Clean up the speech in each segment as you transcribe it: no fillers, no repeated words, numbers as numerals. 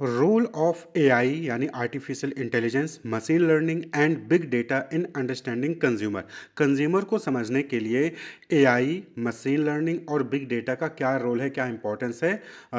Role of AI यानी artificial intelligence, machine learning and big data in understanding consumer. Consumer को समझने के लिए एआई, मशीन लर्निंग और बिग डेटा का क्या रोल है, क्या इंपॉर्टेंस है,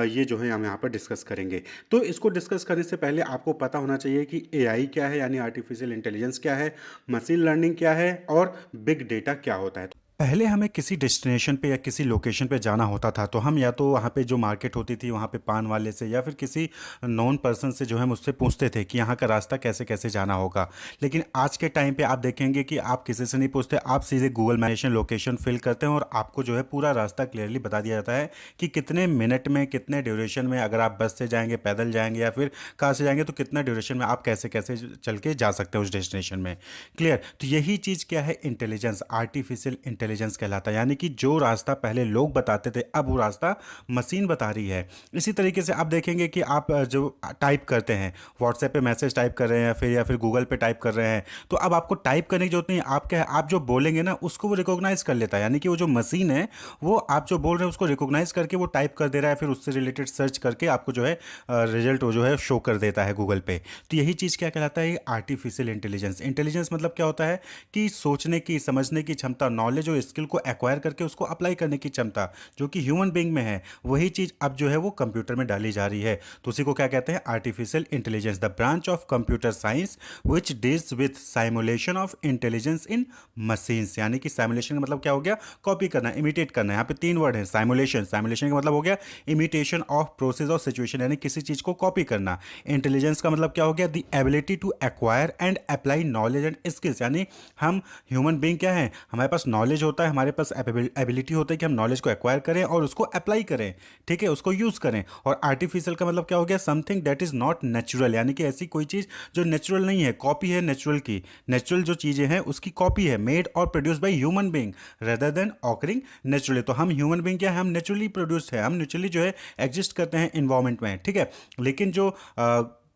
ये जो है हम यहाँ पर डिस्कस करेंगे। तो इसको डिस्कस करने से पहले आपको पता होना चाहिए कि एआई क्या है यानी आर्टिफिशियल इंटेलिजेंस क्या है, मशीन लर्निंग क्या है और बिग डेटा क्या होता है। पहले हमें किसी डेस्टिनेशन पे या किसी लोकेशन पे जाना होता था तो हम या तो वहाँ पे जो मार्केट होती थी वहाँ पे पान वाले से या फिर किसी नॉन पर्सन से जो है मुझसे पूछते थे कि यहाँ का रास्ता कैसे कैसे जाना होगा। लेकिन आज के टाइम पे आप देखेंगे कि आप किसी से नहीं पूछते, आप सीधे गूगल मैप लोकेशन फिल करते हैं और आपको जो है पूरा रास्ता क्लियरली बता दिया जाता है कि कितने मिनट में, कितने ड्यूरेशन में, अगर आप बस से जाएंगे, पैदल जाएंगे या फिर कार से जाएंगे तो कितना ड्यूरेशन में आप कैसे कैसे चल के जा सकते हैं उस डेस्टिनेशन में। क्लियर। तो यही चीज़ क्या है, इंटेलिजेंस, आर्टिफिशियल इंटेलिजेंस कहलाता है। यानी कि जो रास्ता पहले लोग बताते थे अब वो रास्ता मशीन बता रही है। इसी तरीके से आप देखेंगे कि आप जो टाइप करते हैं, व्हाट्सएप पे मैसेज टाइप कर रहे हैं या फिर गूगल पे टाइप कर रहे हैं, तो अब आपको टाइप करने की जरूरत नहीं है। आप क्या है, आप जो बोलेंगे ना उसको वो रिकॉग्नाइज कर लेता है। यानी कि वो जो मशीन है वो आप जो बोल रहे हैं उसको रिकॉग्नाइज करके वो टाइप कर दे रहा है, फिर उससे रिलेटेड सर्च करके आपको जो है रिजल्ट वो जो है शो कर देता है गूगल पे। तो यही चीज़ क्या कहलाता है, आर्टिफिशियल इंटेलिजेंस। इंटेलिजेंस मतलब क्या होता है कि सोचने की, समझने की क्षमता, नॉलेज और स्किल को एक्वायर करके उसको अप्लाई करने की क्षमता जो कि ह्यूमन बीइंग में है, वही चीज़ अब जो है वो कंप्यूटर में डाली जा रही है। तो उसी को क्या कहते हैं, artificial intelligence, the branch of computer science which deals with simulation of intelligence in machines. यानी कि साइमुलेशन का मतलब क्या हो गया, कॉपी करना, इमिटेट करना। यहाँ पे तीन वर्ड है, साइमुलेशन। साइमुलेशन का मतलब हो गया इमिटेशन ऑफ प्रोसेस और सिचुएशन, यानी किसी चीज को कॉपी करना। इंटेलिजेंस का मतलब क्या हो गया, the ability to acquire and apply knowledge and skills. यानी हम ह्यूमन बीइंग क्या है, हमारे पास नॉलेज होता है, हमारे पास एबिलिटी होता है कि हम नॉलेज को एक्वायर करें और उसको अप्लाई करें, ठीक है, उसको यूज करें। और आर्टिफिशियल का मतलब क्या हो गया, something that is not natural. यानी कि ऐसी कोई चीज जो नेचुरल नहीं है, कॉपी है नेचुरल की। नेचुरल जो चीजें हैं उसकी कॉपी है, मेड और produce by human being rather than occurring naturally. तो हम ह्यूमन बीइंग क्या है, हम नेचुरली प्रोड्यूस है, हम नेचुरली जो है एग्जिस्ट करते हैं इन्वायरमेंट में, ठीक है। लेकिन जो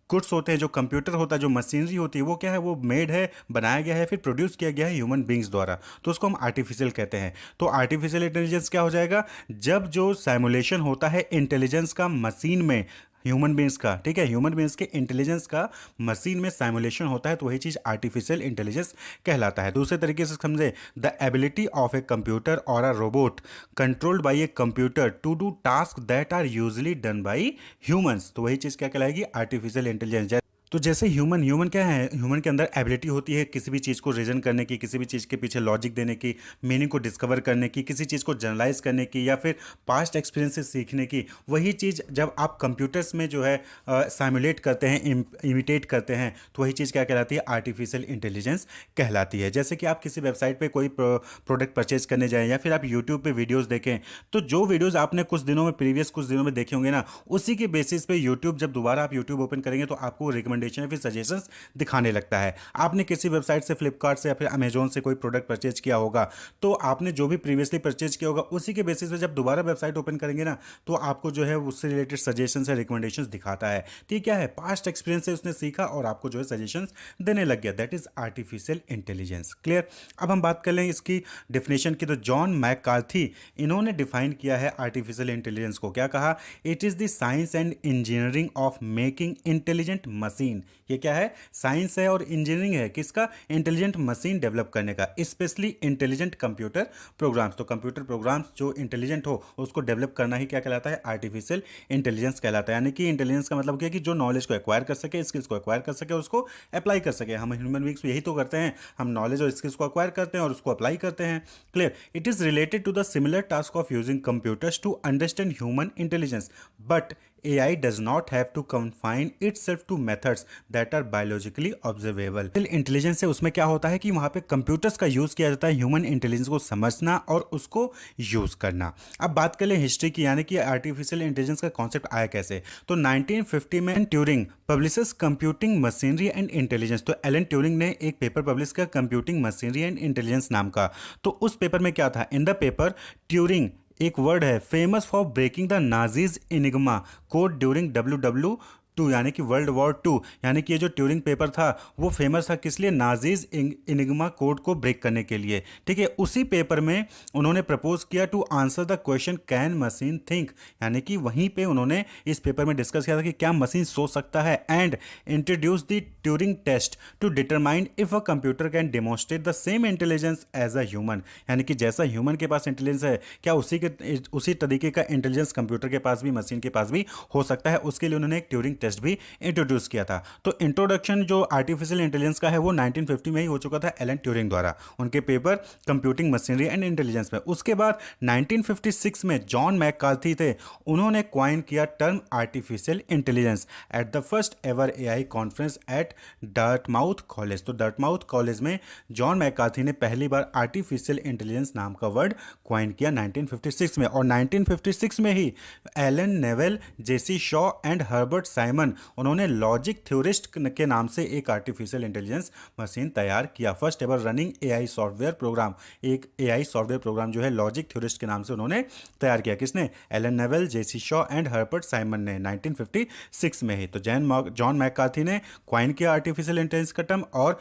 गुड्स होते हैं, जो कंप्यूटर होता है, जो मशीनरी होती है, वो क्या है, वो मेड है, बनाया गया है, फिर प्रोड्यूस किया गया है ह्यूमन बींग्स द्वारा। तो उसको हम आर्टिफिशियल कहते हैं। तो आर्टिफिशियल इंटेलिजेंस क्या हो जाएगा, जब जो साइमुलेशन होता है इंटेलिजेंस का मशीन में, ह्यूमन बींग्स का, ठीक है, ह्यूमन बींग्स के इंटेलिजेंस का मशीन में साइमुलेशन होता है, तो वही चीज आर्टिफिशियल इंटेलिजेंस कहलाता है। दूसरे तरीके से समझे, the ability of a computer और a robot controlled by a computer to do task that are usually done by humans. तो वही चीज क्या कहलाएगी, आर्टिफिशियल इंटेलिजेंस। तो जैसे ह्यूमन ह्यूमन क्या है, ह्यूमन के अंदर एबिलिटी होती है किसी भी चीज़ को रीजन करने की, किसी भी चीज़ के पीछे लॉजिक देने की, मीनिंग को डिस्कवर करने की, किसी चीज़ को जनरलाइज करने की या फिर पास्ट एक्सपीरियंस से सीखने की। वही चीज़ जब आप कंप्यूटर्स में जो है साइमुलेट करते हैं, इमिटेट करते हैं, तो वही चीज़ क्या कहलाती है, आर्टिफिशियल इंटेलिजेंस कहलाती है। जैसे कि आप किसी वेबसाइट पर कोई प्रोडक्ट परचेज करने जाएं या फिर आप यूट्यूब पर वीडियोज़ देखें, तो जो वीडियोज़ आपने कुछ दिनों में, प्रीवियस कुछ दिनों में देखे होंगे ना, उसी के बेसिस पे यूट्यूब, जब दोबारा आप यूट्यूब ओपन करेंगे तो आपको रिकमेंडेशन या फिर सजेशंस दिखाने लगता है। आपने किसी वेबसाइट से, फ्लिपकार्ट से या फिर अमेजोन से कोई प्रोडक्ट परचेज किया होगा, तो आपने जो भी प्रीवियसली परचेज किया होगा उसी के बेसिस पे जब दोबारा वेबसाइट ओपन करेंगे ना, तो आपको जो है उससे रिलेटेड सजेशंस या रिकमेंडेशंस दिखाता है। तो ये क्या है, पास्ट एक्सपीरियंस से उसने सीखा और आपको जो है सजेशंस देने लग गया। That is artificial intelligence. Clear. अब हम बात कर लें इसकी डेफिनेशन की, तो जॉन मैककार्थी, इन्होंने डिफाइन किया है आर्टिफिशियल इंटेलिजेंस को। क्या कहा, it is the science and engineering of making intelligent machine. ये क्या है, साइंस है और इंजीनियरिंग है किसका, इंटेलिजेंट मशीन डेवलप करने का, स्पेशली इंटेलिजेंट कंप्यूटर प्रोग्राम्स। तो कंप्यूटर प्रोग्राम्स जो इंटेलिजेंट हो उसको डेवलप करना ही क्या कहलाता है, आर्टिफिशियल इंटेलिजेंस कहलाता है। यानी कि इंटेलिजेंस का मतलब क्या है कि जो नॉलेज को एक्वायर कर सके, स्किल्स को एक्वायर कर सके, उसको अप्लाई कर सके। हम ह्यूमन बींग्स यही तो करते हैं, हम नॉलेज और स्किल्स को एक्वायर करते हैं और उसको अप्लाई करते हैं। Clear. It is related to the similar task of using computers to understand human intelligence, but AI does not have to confine itself to methods that are biologically observable। Intelligence है उसमें क्या होता है कि वहां पे कंप्यूटर्स का use किया जाता है ह्यूमन इंटेलिजेंस को समझना और उसको यूज करना। अब बात कर ले हिस्ट्री की, यानी कि आर्टिफिशियल इंटेलिजेंस का कॉन्सेप्ट आया कैसे। तो 1950 में Turing publishes computing machinery and intelligence. तो एलन ट्यूरिंग ने एक पेपर पब्लिश किया कंप्यूटिंग मशीनरी एंड इंटेलिजेंस नाम का। तो उस पेपर में क्या था, इन द पेपर ट्यूरिंग, एक वर्ड है, famous for breaking the Nazis Enigma code during WW two यानी कि वर्ल्ड वॉर टू, यानी कि ये जो ट्यूरिंग पेपर था वो फेमस था किस लिए, नाजीज इनिग्मा कोड को ब्रेक करने के लिए। ठीक है, उसी पेपर में उन्होंने प्रपोज किया to answer the question can machine think, यानी कि वहीं पे उन्होंने इस पेपर में डिस्कस किया था कि क्या मशीन सोच सकता है, and introduce the Turing test to determine if a computer can demonstrate the same intelligence as a human, यानी कि जैसा ह्यूमन के पास इंटेलिजेंस है क्या उसी तरीके का इंटेलिजेंस कंप्यूटर के पास भी, मशीन के पास भी हो सकता है। उसके लिए उन्होंने एक ट्यूरिंग टेस्ट भी इंट्रोड्यूस किया था। तो इंट्रोडक्शन जो आर्टिफिशियल इंटेलिजेंस का है वो 1950 में ही हो चुका था एलन ट्यूरिंग द्वारा, उनके paper computing machinery and intelligence में। उसके बाद 1956 में जॉन मैककार्थी थे, उन्होंने क्वाइन किया term artificial intelligence at the first ever AI conference at Dartmouth college. तो डर्टमाउथ कॉलेज में जॉन मैककार्थी ने पहली बार आर्टिफिशियल इंटेलिजेंस नाम का वर्ड क्वाइन किया 1956 में। और 1956 में ही Allen Newell, JC Shaw and Herbert Simon, उन्होंने लॉजिक थ्योरिस्ट के नाम से एक आर्टिफिशियल इंटेलिजेंस मशीन तैयार किया। First ever running AI software program, एक एआई सॉफ्टवेयर प्रोग्राम जो है लॉजिक थ्योरिस्ट के नाम से उन्होंने तैयार किया। किसने? Alan Newell, JC Shaw and Herbert Simon ने 1956 में ही। तो जॉन मैककार्थी ने क्वाइन किया आर्टिफिशियल इंटेलिजेंस का टर्म, और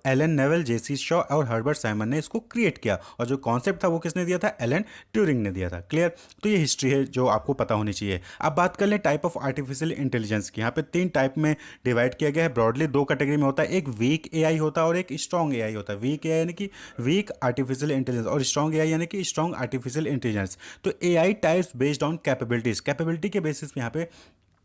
एलन नेवेल, जेसी शॉ और हर्बर्ट साइमन ने इसको क्रिएट किया। और जो कॉन्सेप्ट था वो किसने दिया था? एलन ट्यूरिंग ने दिया था। क्लियर? तो ये हिस्ट्री है जो आपको पता होनी चाहिए। अब बात कर लें टाइप ऑफ आर्टिफिशियल इंटेलिजेंस की। यहाँ पे 3 टाइप में डिवाइड किया गया है ब्रॉडली, 2 कैटेगरी में होता है। एक वीक एआई होता है और एक स्ट्रॉन्ग एआई होता है। वीक एआई यानी कि वीक आर्टिफिशियल इंटेलिजेंस, और स्ट्रॉन्ग एआई यानी कि स्ट्रॉन्ग आर्टिफिशियल इंटेलिजेंस। तो AI types based on capabilities, capability के बेसिस पे यहाँ पे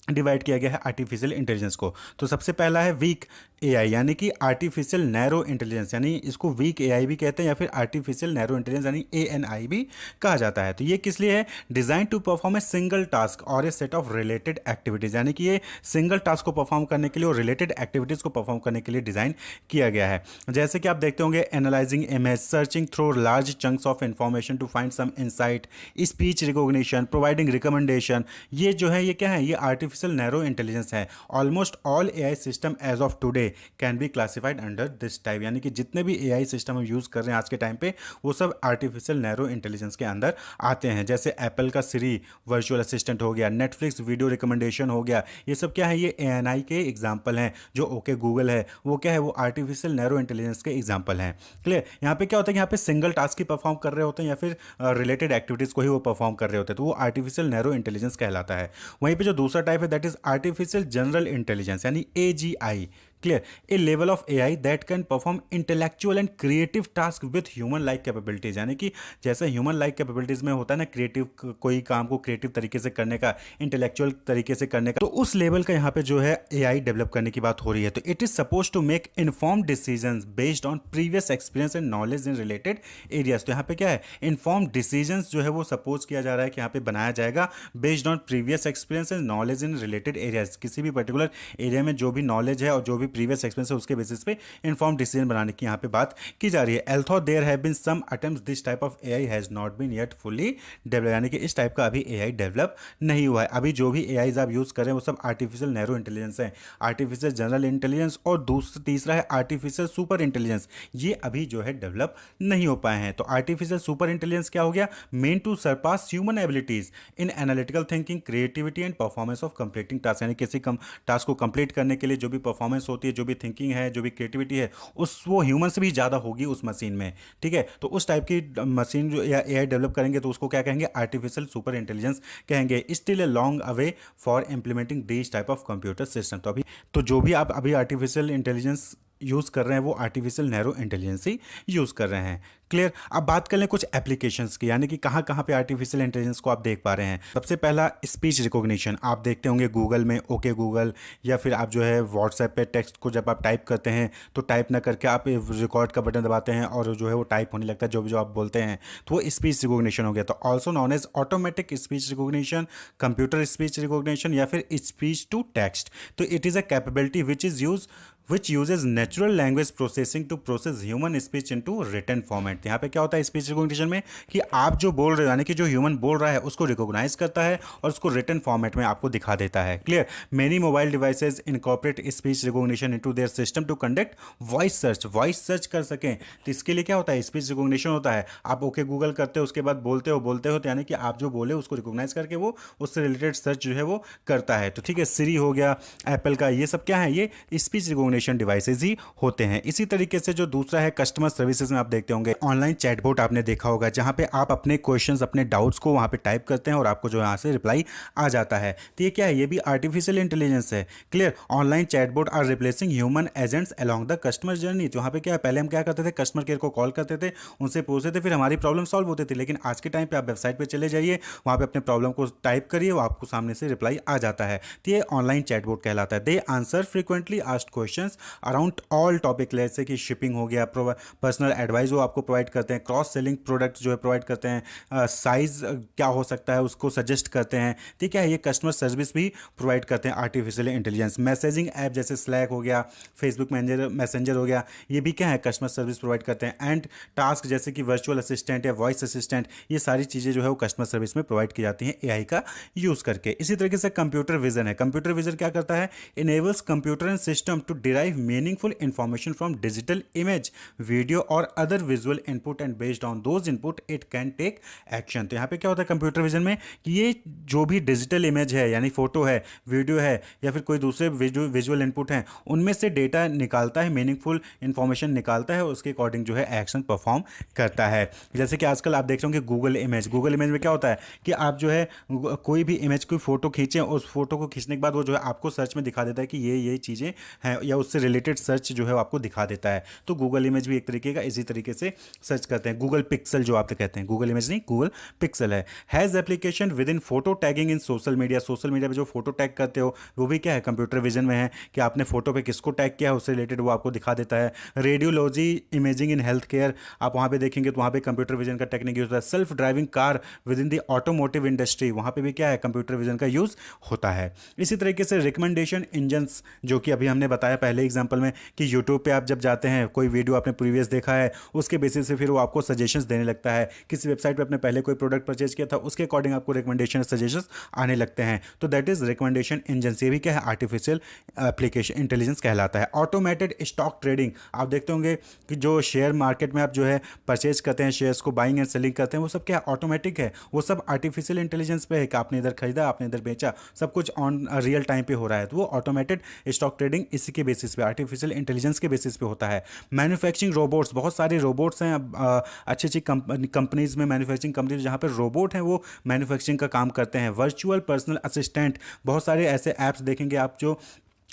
डिवाइड किया गया है आर्टिफिशियल इंटेलिजेंस को। तो सबसे पहला है वीक एआई यानी कि आर्टिफिशियल नैरो इंटेलिजेंस, यानी इसको वीक एआई भी कहते हैं या फिर आर्टिफिशियल नैरो इंटेलिजेंस यानी एएनआई भी कहा जाता है। तो ये किस लिए है? Design to perform a single task और a set of related activities, यानी कि ये सिंगल टास्क को परफॉर्म करने के लिए और रिलेटेड एक्टिविटीज को परफॉर्म करने के लिए डिजाइन किया गया है। जैसे कि आप देखते होंगे analysing image, searching through large chunks of information to find some insight, speech recognition, providing recommendation, ये जो है ये क्या है? ये आर्टिफिशियल नैरो इंटेलिजेंस है। Almost all AI system as of today can be classified under this type, यानी कि जितने भी एआई सिस्टम हम यूज कर रहे हैं आज के टाइम पे वो सब आर्टिफिशियल नैरो इंटेलिजेंस के अंदर आते हैं। जैसे एप्पल का सिरी वर्चुअल असिस्टेंट हो गया, नेटफ्लिक्स वीडियो रिकमेंडेशन हो गया, ये सब क्या है? ये एएनआई के एग्जाम्पल हैं। जो ओके गूगल है वो क्या है? वो आर्टिफिशियल नैरो इंटेलिजेंस के एग्जाम्पल हैं। क्लियर? यहाँ पे क्या होता है? यहाँ पे सिंगल टास्क ही परफॉर्म कर रहे होते हैं या फिर रिलेटेड एक्टिविटीज को ही वो परफॉर्म कर रहे होते हैं, तो वो आर्टिफिशियल नैरो इंटेलिजेंस कहलाता है। वहीं पे जो दूसरा टाइप है that is artificial general intelligence यानी AGI. Clear? A level of AI that can perform intellectual and creative task with human like capabilities, यानी कि जैसे ह्यूमन लाइक कैपेबिलिटीज में होता है ना क्रिएटिव, कोई काम को क्रिएटिव तरीके से करने का, इंटेलेक्चुअल तरीके से करने का, तो उस लेवल का यहाँ पे जो है एआई डेवलप करने की बात हो रही है। तो it is suppose to make inform decisions based on previous experience and knowledge in related areas. तो यहाँ पे क्या है? इन्फॉर्म डिसीजंस जो है वो सपोज किया जा रहा है कि यहाँ पे बनाया जाएगा based on previous experience and knowledge in related areas, किसी भी पर्टिकुलर एरिया में जो भी नॉलेज है और जो भी प्रीवियस एक्सपीरियंस है उसके बेसिस पे इन्फॉर्म डिसीजन बनाने की यहाँ पे बात की जा रही है। Although there have been some attempts this type of AI has not been yet fully develop, यानी कि इस टाइप का अभी एआई डेवलप नहीं हुआ है। अभी जो भी एआईज आप यूज कर रहे हैं वो सब आर्टिफिशियल नैरो इंटेलिजेंस है, आर्टिफिशियल जनरल इंटेलिजेंस और तीसरा है आर्टिफिशियल सुपर इंटेलिजेंस, ये अभी जो है डेवलप नहीं हो पाए हैं। तो आर्टिफिशियल सुपर इंटेलिजेंस क्या हो गया? Meant to surpass human abilities in analytical thinking, creativity and performance of completing task, यानी किसी टास्क को कंप्लीट करने के लिए जो भी परफॉर्मेंस होती है, जो भी थिंकिंग है, जो भी क्रिएटिविटी है, उस वो ह्यूमन से भी ज़्यादा होगी उस मशीन में। ठीक है? तो उस टाइप की मशीन जो या एआई डेवलप करेंगे तो उसको क्या कहेंगे? आर्टिफिशियल सुपर इंटेलिजेंस कहेंगे। Still a long away for implementing this type of computer system. तो जो भी आप अभी आर्टिफिशियल इंटेलिजेंस यूज़ कर रहे हैं वो आर्टिफिशियल नैरो इंटेलिजेंस ही यूज़ कर रहे हैं। क्लियर? अब बात कर लें कुछ एप्लीकेशंस की, यानी कि कहाँ कहाँ पे आर्टिफिशियल इंटेलिजेंस को आप देख पा रहे हैं। सबसे पहला स्पीच रिकॉग्निशन, आप देखते होंगे गूगल में ओके गूगल, या फिर आप जो है व्हाट्सएप पे टेक्स्ट को जब आप टाइप करते हैं तो टाइप ना करके आप रिकॉर्ड का बटन दबाते हैं और जो है वो टाइप होने लगता है जो भी जो आप बोलते हैं, तो वो स्पीच रिकॉग्निशन हो गया। तो also known as automatic speech recognition, computer speech recognition या फिर स्पीच टू टेक्स्ट। तो it is a capability which is use which uses natural language processing to process human speech into written format. यहाँ पे क्या होता है speech recognition में कि आप जो बोल रहे हो यानी कि जो ह्यूमन बोल रहा है उसको रिकॉग्नाइज करता है और उसको रिटन फॉर्मेट में आपको दिखा देता है। Clear. Many mobile devices incorporate speech recognition into their system to conduct voice search कर सकें। तो इसके लिए क्या होता है स्पीच रिकॉग्निशन होता है। आप ओके गूगल करते हो उसके बाद बोलते हो तो यानी कि आप जो बोले उसको रिकॉग्नाइज करके वो उससे रिलेटेड सर्च जो है वो करता है। तो ठीक है, सिरी हो गया एप्पल का, ये सब क्या है, ये स्पीच रिकॉग्निशन डिवाइसेज ही होते हैं। इसी तरीके से जो दूसरा है कस्टमर सर्विसेज में आप देखते होंगे ऑनलाइन चैटबॉट आपने देखा होगा, जहां पे आप अपने क्वेश्चंस अपने डाउट्स को वहां पे टाइप करते हैं और आपको जो यहाँ से रिप्लाई आ जाता है। तो ये क्या है, ये भी आर्टिफिशियल इंटेलिजेंस है। Clear. Online chatbot are replacing human agents along the customer journey. तो वहाँ पे क्या है, पहले हम क्या करते थे, कस्टमर केयर को कॉल करते थे, उनसे पूछते थे, फिर हमारी प्रॉब्लम सॉल्व होती थी। लेकिन आज के टाइम पे आप वेबसाइट पे चले जाइए, वहाँ पे अपने प्रॉब्लम को टाइप करिए, वो आपको सामने से रिप्लाई आ जाता है। तो ये ऑनलाइन चैटबॉट कहलाता है। They answer frequently asked questions around all topic, जैसे कि शिपिंग हो गया, पर्सनल एडवाइस वो आपको प्रोवाइड करते हैं, क्रॉस सेलिंग प्रोडक्ट जो है प्रोवाइड करते हैं, साइज क्या हो सकता है उसको सजेस्ट करते हैं। ठीक है, ये कस्टमर सर्विस भी प्रोवाइड करते हैं आर्टिफिशियल इंटेलिजेंस। मैसेजिंग ऐप जैसे स्लैक हो गया, फेसबुक मैसेंजर हो गया, ये भी क्या है कस्टमर सर्विस प्रोवाइड करते हैं। एंड टास्क जैसे कि वर्चुअल असिस्टेंट या वॉइस असिस्टेंट, ये सारी चीज़ें जो है वो कस्टमर सर्विस में प्रोवाइड की जाती हैं एआई का यूज़ करके। इसी तरीके से कंप्यूटर विजन है। कंप्यूटर विजन क्या करता है, enables computer and system to derive meaningful information from digital image, video और other visual input and based on those input it can take action. तो यहाँ पे क्या होता है कंप्यूटर विजन में कि ये जो भी डिजिटल इमेज है यानी फोटो है, वीडियो है या फिर कोई दूसरे विजुअल इनपुट हैं, उनमें से डेटा निकालता है, मीनिंगफुल इंफॉर्मेशन निकालता है, उसके अकॉर्डिंग जो है एक्शन परफॉर्म करता है। जैसे कि आजकल आप देख रहे होंगे गूगल इमेज में क्या होता है कि आप जो है कोई भी इमेज कोई फोटो खींचें, उस फोटो को खींचने के बाद वो जो है आपको सर्च में दिखा देता है कि ये चीज़ें हैं, या उससे रिलेटेड सर्च जो है वो आपको दिखा देता है। तो गूगल इमेज भी एक तरीके का इसी तरीके से सर्च करते हैं। गूगल पिक्सल जो आप कहते हैं, गूगल इमेज नहीं, गूगल पिक्सल है। Has application with in photo tagging in social media. Social media पे जो फोटो टैग करते हो वो भी क्या है कंप्यूटर विजन में है कि आपने फोटो पे किसको टैग किया है उससे रिलेटेड वो आपको दिखा देता है। Radiology imaging in health care, आप वहाँ पे देखेंगे तो वहाँ पे कंप्यूटर विजन का टेक्निक यूज होता है। Self driving car with in the automotive industry, वहाँ पे भी क्या है कंप्यूटर विजन का यूज होता है। इसी तरीके से रिकमेंडेशन इंजन्स, जो कि अभी हमने बताया पहले एग्जाम्पल में कि यूट्यूब पे आप जब जाते हैं, कोई वीडियो आपने प्रीवियस देखा है, उसके बेसिस से फिर वो आपको सजेशंस देने लगता है। किसी वेबसाइट पे आपने पहले कोई प्रोडक्ट परचेज किया था, उसके अकॉर्डिंग आपको रिकमेंडेशन सजेशंस आने लगते हैं। तो दैट इज रिकमेंडेशन इंजन। ये भी क्या है आर्टिफिशियल एप्लीकेशन इंटेलिजेंस कहलाता है। ऑटोमेटेड स्टॉक ट्रेडिंग, आप देखते होंगे कि जो शेयर मार्केट में आप जो है परचेज करते हैं, शेयर्स को बाइंग एंड सेलिंग करते हैं, वो सब क्या ऑटोमेटिक है, वो सब आर्टिफिशियल इंटेलिजेंस पे है कि आपने इधर खरीदा, आपने इधर बेचा, सब कुछ ऑन रियल टाइम पे हो रहा है। तो वो ऑटोमेटेड स्टॉक ट्रेडिंग इसी के बेसिस पे, आर्टिफिशियल इंटेलिजेंस के बेसिस पे होता है। मैन्युफैक्चरिंग रोबोट्स, बहुत सारे रोबोट्स हैं अब अच्छी अच्छी कंपनीज में, मैन्युफैक्चरिंग कंपनीज जहाँ पर रोबोट हैं वो मैन्युफैक्चरिंग का काम करते हैं। वर्चुअल पर्सनल असिस्टेंट, बहुत सारे ऐसे ऐप्स देखेंगे आप जो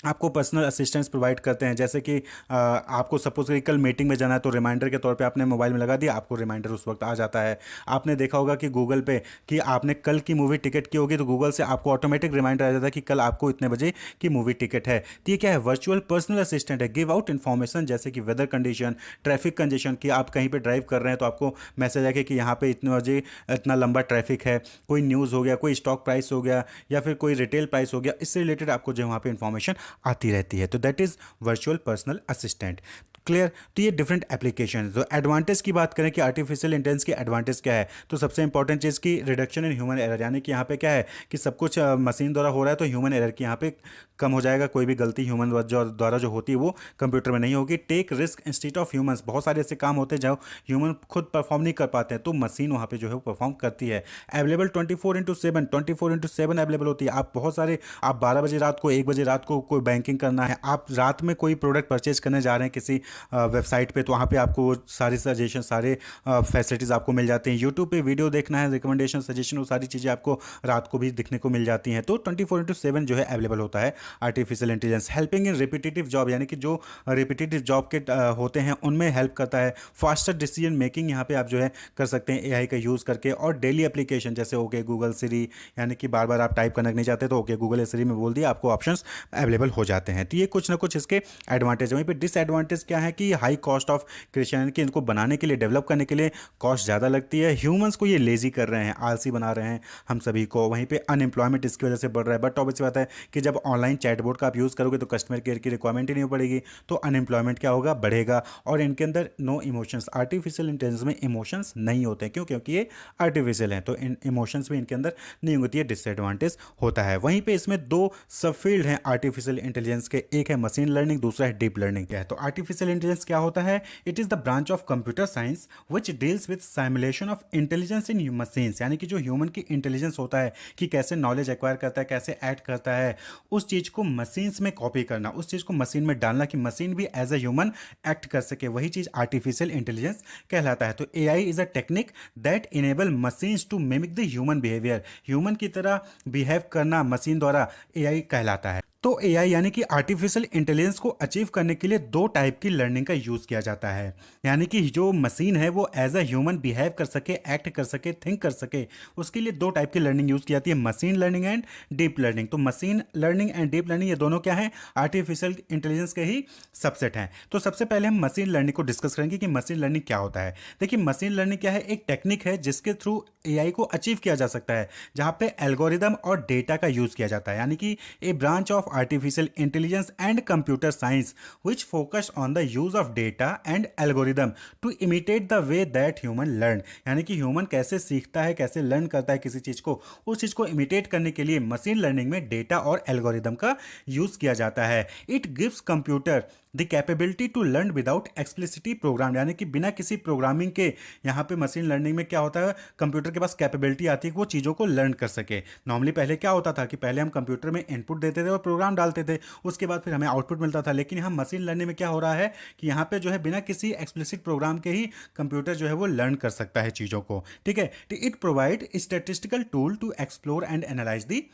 आपको पर्सनल असिस्टेंस प्रोवाइड करते हैं। जैसे कि आपको सपोज कि कल मीटिंग में जाना है तो रिमाइंडर के तौर पे आपने मोबाइल में लगा दिया, आपको रिमाइंडर उस वक्त आ जाता है। आपने देखा होगा कि गूगल पे कि आपने कल की मूवी टिकट की होगी तो गूगल से आपको ऑटोमेटिक रिमाइंडर आ जाता है कि कल आपको इतने बजे की मूवी टिकट है। तो ये क्या है वर्चुअल पर्सनल असिस्टेंट है। गिव आउट इन्फॉर्मेशन जैसे कि वेदर कंडीशन, ट्रैफिक कंजेशन, कि आप कहीं पर ड्राइव कर रहे हैं तो आपको मैसेज आएगा कि यहाँ पे इतने बजे इतना लंबा ट्रैफिक है। कोई न्यूज़ हो गया, कोई स्टॉक प्राइस हो गया या फिर कोई रिटेल प्राइस हो गया, इससे रिलेटेड आपको जो वहाँ पे इन्फॉर्मेशन आती रहती है। तो that is virtual personal assistant. Clear. तो ये डिफरेंट एप्लीकेशन। तो एडवांटेज की बात करें कि आर्टिफिशियल इंटेलिजेंस की एडवांटेज क्या है, तो सबसे इंपॉर्टेंट चीज़ की रिडक्शन इन ह्यूमन एरर, यानी कि यहाँ पे क्या है कि सब कुछ मशीन द्वारा हो रहा है तो ह्यूमन एरर की यहाँ पे कम हो जाएगा। कोई भी गलती ह्यूमन द्वारा जो होती है वो कंप्यूटर में नहीं होगी। Take risk instead of humans, बहुत सारे ऐसे काम होते हैं जो ह्यूमन खुद परफॉर्म नहीं कर पाते हैं तो मशीन वहाँ पे जो है वो परफॉर्म करती है। अवेलेबल 24/7 अवेलेबल होती है। आप बहुत सारे, आप 12 बजे रात को, 1 बजे रात को कोई बैंकिंग करना है, आप रात में कोई प्रोडक्ट परचेज करने जा रहे हैं किसी वेबसाइट पे, तो वहाँ पे आपको सारे सजेशन, सारे फैसिलिटीज़ आपको मिल जाते हैं। यूट्यूब पे वीडियो देखना है, रिकमेंडेशन, सजेशन, वो सारी चीज़ें आपको रात को भी दिखने को मिल जाती हैं। तो 24/7 जो है अवेलेबल होता है artificial intelligence. Helping in repetitive job, यानी कि जो रिपीटेटिव जॉब के होते हैं उनमें हेल्प करता है। फास्टर डिसीजन मेकिंग, यहाँ पे आप जो है कर सकते हैं एआई का यूज़ करके। और डेली एप्लीकेशन जैसे ओके गूगल सिरी, यानी कि बार बार आप टाइप करना नहीं चाहते तो ओके गूगल या सिरी में बोल दिया, आपको ऑप्शंस अवेलेबल हो जाते हैं। तो ये कुछ ना कुछ इसके एडवांटेज है। वहीं पे डिसएडवांटेज क्या है है कि हाई कॉस्ट ऑफ क्रिएशन, कि इनको बनाने के लिए, डेवलप करने के लिए कॉस्ट ज़्यादा लगती है, ह्यूमंस को ये लेजी कर रहे हैं, आलसी बना रहे हैं हम सभी को। वहीं पे अनएम्प्लॉयमेंट इसकी वजह से बढ़ रहा है। बट ऑब्वियस बात है कि जब ऑनलाइन चैटबॉट का आप यूज़ करोगे तो कस्टमर केयर की रिक्वायरमेंट ही नहीं पड़ेगी, तो अनएम्प्लॉयमेंट क्या होगा, बढ़ेगा। और इनके अंदर नो इमोशंस, आर्टिफिशियल इंटेलिजेंस में इमोशंस नहीं होते, क्यों? क्योंकि ये आर्टिफिशियल हैं, तो इन इमोशंस भी इनके अंदर नहीं होती है, डिसएडवांटेज होता है। वहीं पे इसमें दो सब फील्ड हैं आर्टिफिशियल इंटेलिजेंस के, एक है मशीन लर्निंग, दूसरा है डीप लर्निंग। क्या है तो आर्टिफिशियल इंटेलिजेंस क्या होता है? It is the branch of computer science which deals with simulation of intelligence in machines, यानी कि जो ह्यूमन की इंटेलिजेंस होता है कि कैसे नॉलेज एक्वायर करता है, कैसे एक्ट करता है, उस चीज को मशीन्स में कॉपी करना, उस चीज को मशीन में डालना कि मशीन भी एज ए ह्यूमन एक्ट कर सके, वही चीज आर्टिफिशियल इंटेलिजेंस कहलाता है। तो AI is a technique that enable machines to mimic the human behaviour, human की तरह बिहेव करना मशीन द्वारा एआई कहलाता है। तो एआई यानी कि आर्टिफिशियल इंटेलिजेंस को अचीव करने के लिए दो टाइप की लर्निंग का यूज़ किया जाता है, यानी कि जो मशीन है वो एज अ ह्यूमन बिहेव कर सके, एक्ट कर सके, थिंक कर सके, उसके लिए दो टाइप की लर्निंग यूज़ की जाती है, machine learning and deep learning. तो machine learning and deep learning ये दोनों क्या है? आर्टिफिशियल इंटेलिजेंस के ही सबसेट हैं। तो सबसे पहले हम मशीन लर्निंग को डिस्कस करेंगे कि मशीन लर्निंग क्या होता है। देखिए, मशीन लर्निंग क्या है? एक टेक्निक है जिसके थ्रू एआई को अचीव किया जा सकता है, जहाँ पे एल्गोरिदम और डेटा का यूज़ किया जाता है, यानी कि a branch of artificial intelligence and computer science which focus on the use of data and algorithm to imitate the way that human learn, यानी कि ह्यूमन कैसे सीखता है, कैसे लर्न करता है किसी चीज़ को, उस चीज़ को इमिटेट करने के लिए मशीन लर्निंग में डेटा और एल्गोरिदम का यूज़ किया जाता है। It gives computer the capability to learn without explicitly program, यानी कि बिना किसी प्रोग्रामिंग के यहाँ पे मशीन लर्निंग में क्या होता है, कंप्यूटर के पास कैपेबिलिटी आती है कि वो चीज़ों को लर्न कर सके। नॉर्मली पहले क्या होता था कि पहले हम कंप्यूटर में इनपुट देते थे और प्रोग्राम डालते थे, उसके बाद फिर हमें आउटपुट मिलता था। लेकिन यहाँ मशीन लर्निंग में क्या हो रहा है कि यहाँ पे जो है बिना किसी एक्सप्लिसिट प्रोग्राम के ही कंप्यूटर जो है वो लर्न कर सकता है चीज़ों को, ठीक है। It provide statistical tool to explore and analyse the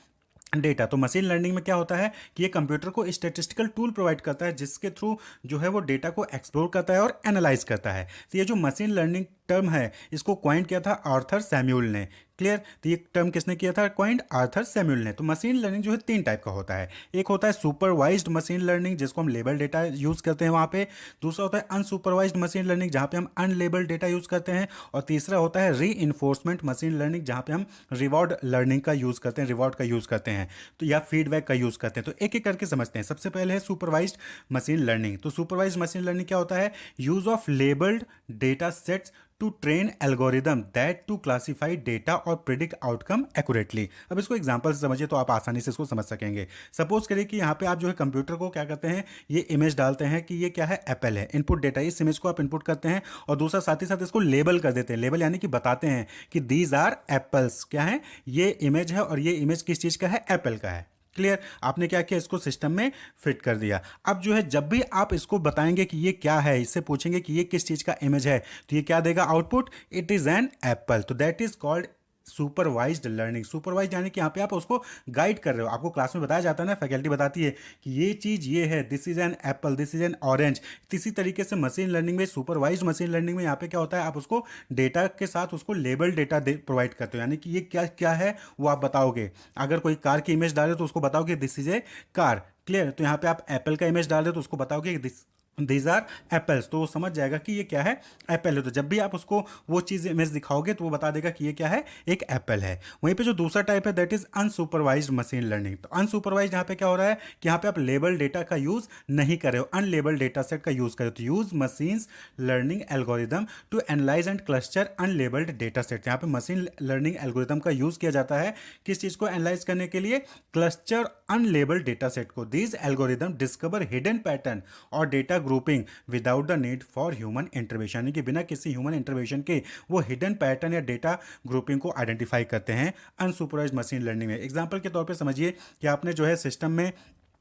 data. तो मशीन लर्निंग में क्या होता है कि ये कंप्यूटर को स्टैटिस्टिकल टूल प्रोवाइड करता है जिसके थ्रू जो है वो डेटा को एक्सप्लोर करता है और एनालाइज करता है। तो ये जो मशीन लर्निंग टर्म है इसको क्वाइंट किया था आर्थर सैमुअल ने, क्लियर। तो ये टर्म किसने किया था क्वाइंट? आर्थर सैमुअल ने। तो मशीन लर्निंग जो है तीन टाइप का होता है, एक होता है सुपरवाइज्ड मशीन लर्निंग जिसको हम लेबल डेटा यूज़ करते हैं वहाँ पे, दूसरा होता है अनसुपरवाइज्ड मशीन लर्निंग जहाँ पे हम अनलेबल डेटा यूज़ करते हैं, और तीसरा होता है री इन्फोर्समेंट मशीन लर्निंग जहाँ पे हम रिवॉर्ड लर्निंग का यूज़ करते हैं, रिवॉर्ड का यूज़ करते हैं, तो या फीडबैक का यूज़ करते हैं। तो एक एक करके समझते हैं। सबसे पहले है सुपरवाइज्ड मशीन लर्निंग। तो सुपरवाइज्ड मशीन लर्निंग क्या होता है? Use of labelled data sets to train algorithm that to classify data और प्रिडिक्ट आउटकम एक्यूरेटली। अब इसको एग्जांपल से समझिए तो आप आसानी से इसको समझ सकेंगे। सपोज करिए कि यहाँ पे आप जो है कंप्यूटर को क्या करते हैं, ये इमेज डालते हैं कि ये क्या है, एप्पल है, इनपुट डेटा, इस इमेज को आप इनपुट करते हैं, और दूसरा साथ ही साथ इसको लेबल कर देते हैं। लेबल यानी कि बताते हैं कि दीज आर एप्पल्स, क्या है, ये इमेज है और ये इमेज किस चीज़ का है, एप्पल का है, क्लियर। आपने क्या किया, इसको सिस्टम में फिट कर दिया। अब जो है जब भी आप इसको बताएंगे कि ये क्या है, इससे पूछेंगे कि ये किस चीज़ का इमेज है, तो ये क्या देगा output, it is an apple. तो that is called supervised learning. Supervised यानी कि यहाँ पे आप उसको गाइड कर रहे हो, आपको क्लास में बताया जाता है ना, फैकल्टी बताती है कि ये चीज़ ये है, this is an apple, this is an orange. इसी तरीके से मशीन लर्निंग में, सुपरवाइज्ड मशीन लर्निंग में यहाँ पे क्या होता है, आप उसको डेटा के साथ उसको लेबल डेटा प्रोवाइड करते हो, यानी कि ये क्या क्या है वो आप बताओगे। अगर कोई कार की इमेज डाले तो उसको बताओगे this is a car, clear. तो यहाँ पे आप एप्पल का इमेज डाल रहे हो तो उसको बताओगे दीज आर एप्पल्स, तो वो समझ जाएगा कि ये क्या है, एप्पल है। तो जब भी आप उसको वो चीज़ इमेज दिखाओगे तो वो बता देगा कि ये क्या है, एक एप्पल है। वहीं पे जो दूसरा टाइप है that is unsupervised machine learning. तो अनसुपरवाइज्ड यहाँ पे क्या हो रहा है कि यहाँ पे आप लेबल डेटा का यूज़ नहीं कर रहे हो, अनलेबल डेटा सेट का यूज़ कर रहे हो। तो use machines learning algorithm to analyse and cluster unlabelled data set. यहाँ पे मशीन लर्निंग एल्गोरिदम का यूज़ किया जाता है किस चीज़ को एनालाइज करने के लिए, क्लस्टर अनलेबल्ड डेटा सेट को। These algorithm discover hidden pattern और data grouping without the need for human intervention, यानी कि बिना किसी ह्यूमन इंटरवेंशन के वो हिडन पैटर्न या डेटा ग्रुपिंग को आइडेंटिफाई करते हैं अनसुपरवाइज्ड मशीन लर्निंग में। एग्जांपल के तौर पे समझिए कि आपने जो है सिस्टम में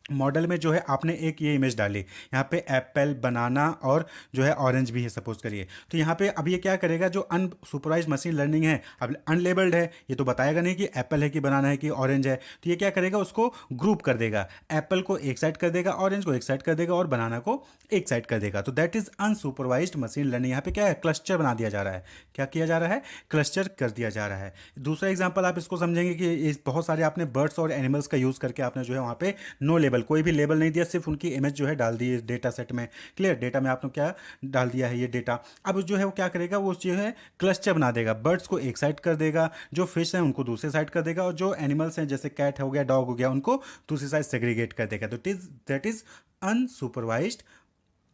मॉडल में जो है आपने एक ये इमेज डाली, यहाँ पे एप्पल, बनाना और जो है ऑरेंज भी है सपोज करिए। तो यहाँ पे अब ये क्या करेगा, जो अनसुपरवाइज्ड मशीन लर्निंग है, अब अनलेबल्ड है, ये तो बताएगा नहीं कि एप्पल है कि बनाना है कि ऑरेंज है। तो ये क्या करेगा, उसको ग्रुप कर देगा, एप्पल को एक साइड कर देगा, ऑरेंज को एक साइड कर देगा और बनाना को एक साइड कर देगा। तो that is unsupervised machine learning. यहाँ पे क्या है, क्लस्टर बना दिया जा रहा है। क्या किया जा रहा है, क्लस्टर कर दिया जा रहा है। दूसरा एग्जाम्पल आप इसको समझेंगे कि बहुत सारे आपने बर्ड्स और एनिमल्स का यूज़ करके आपने जो है वहाँ पे नो लेबल लेबल, कोई भी लेबल नहीं दिया, सिर्फ उनकी इमेज जो है डाल दी है डेटा सेट में। क्लियर, डेटा में आपने क्या डाल दिया है ये डेटा। अब जो है वो क्या करेगा, वो जो है क्लस्टर बना देगा, बर्ड्स को एक साइड कर देगा, जो फिश हैं उनको दूसरे साइड कर देगा, और जो एनिमल्स हैं जैसे कैट हो गया, डॉग हो गया, उनको दूसरी साइड सेग्रीगेट कर देगा। तो that is unsupervised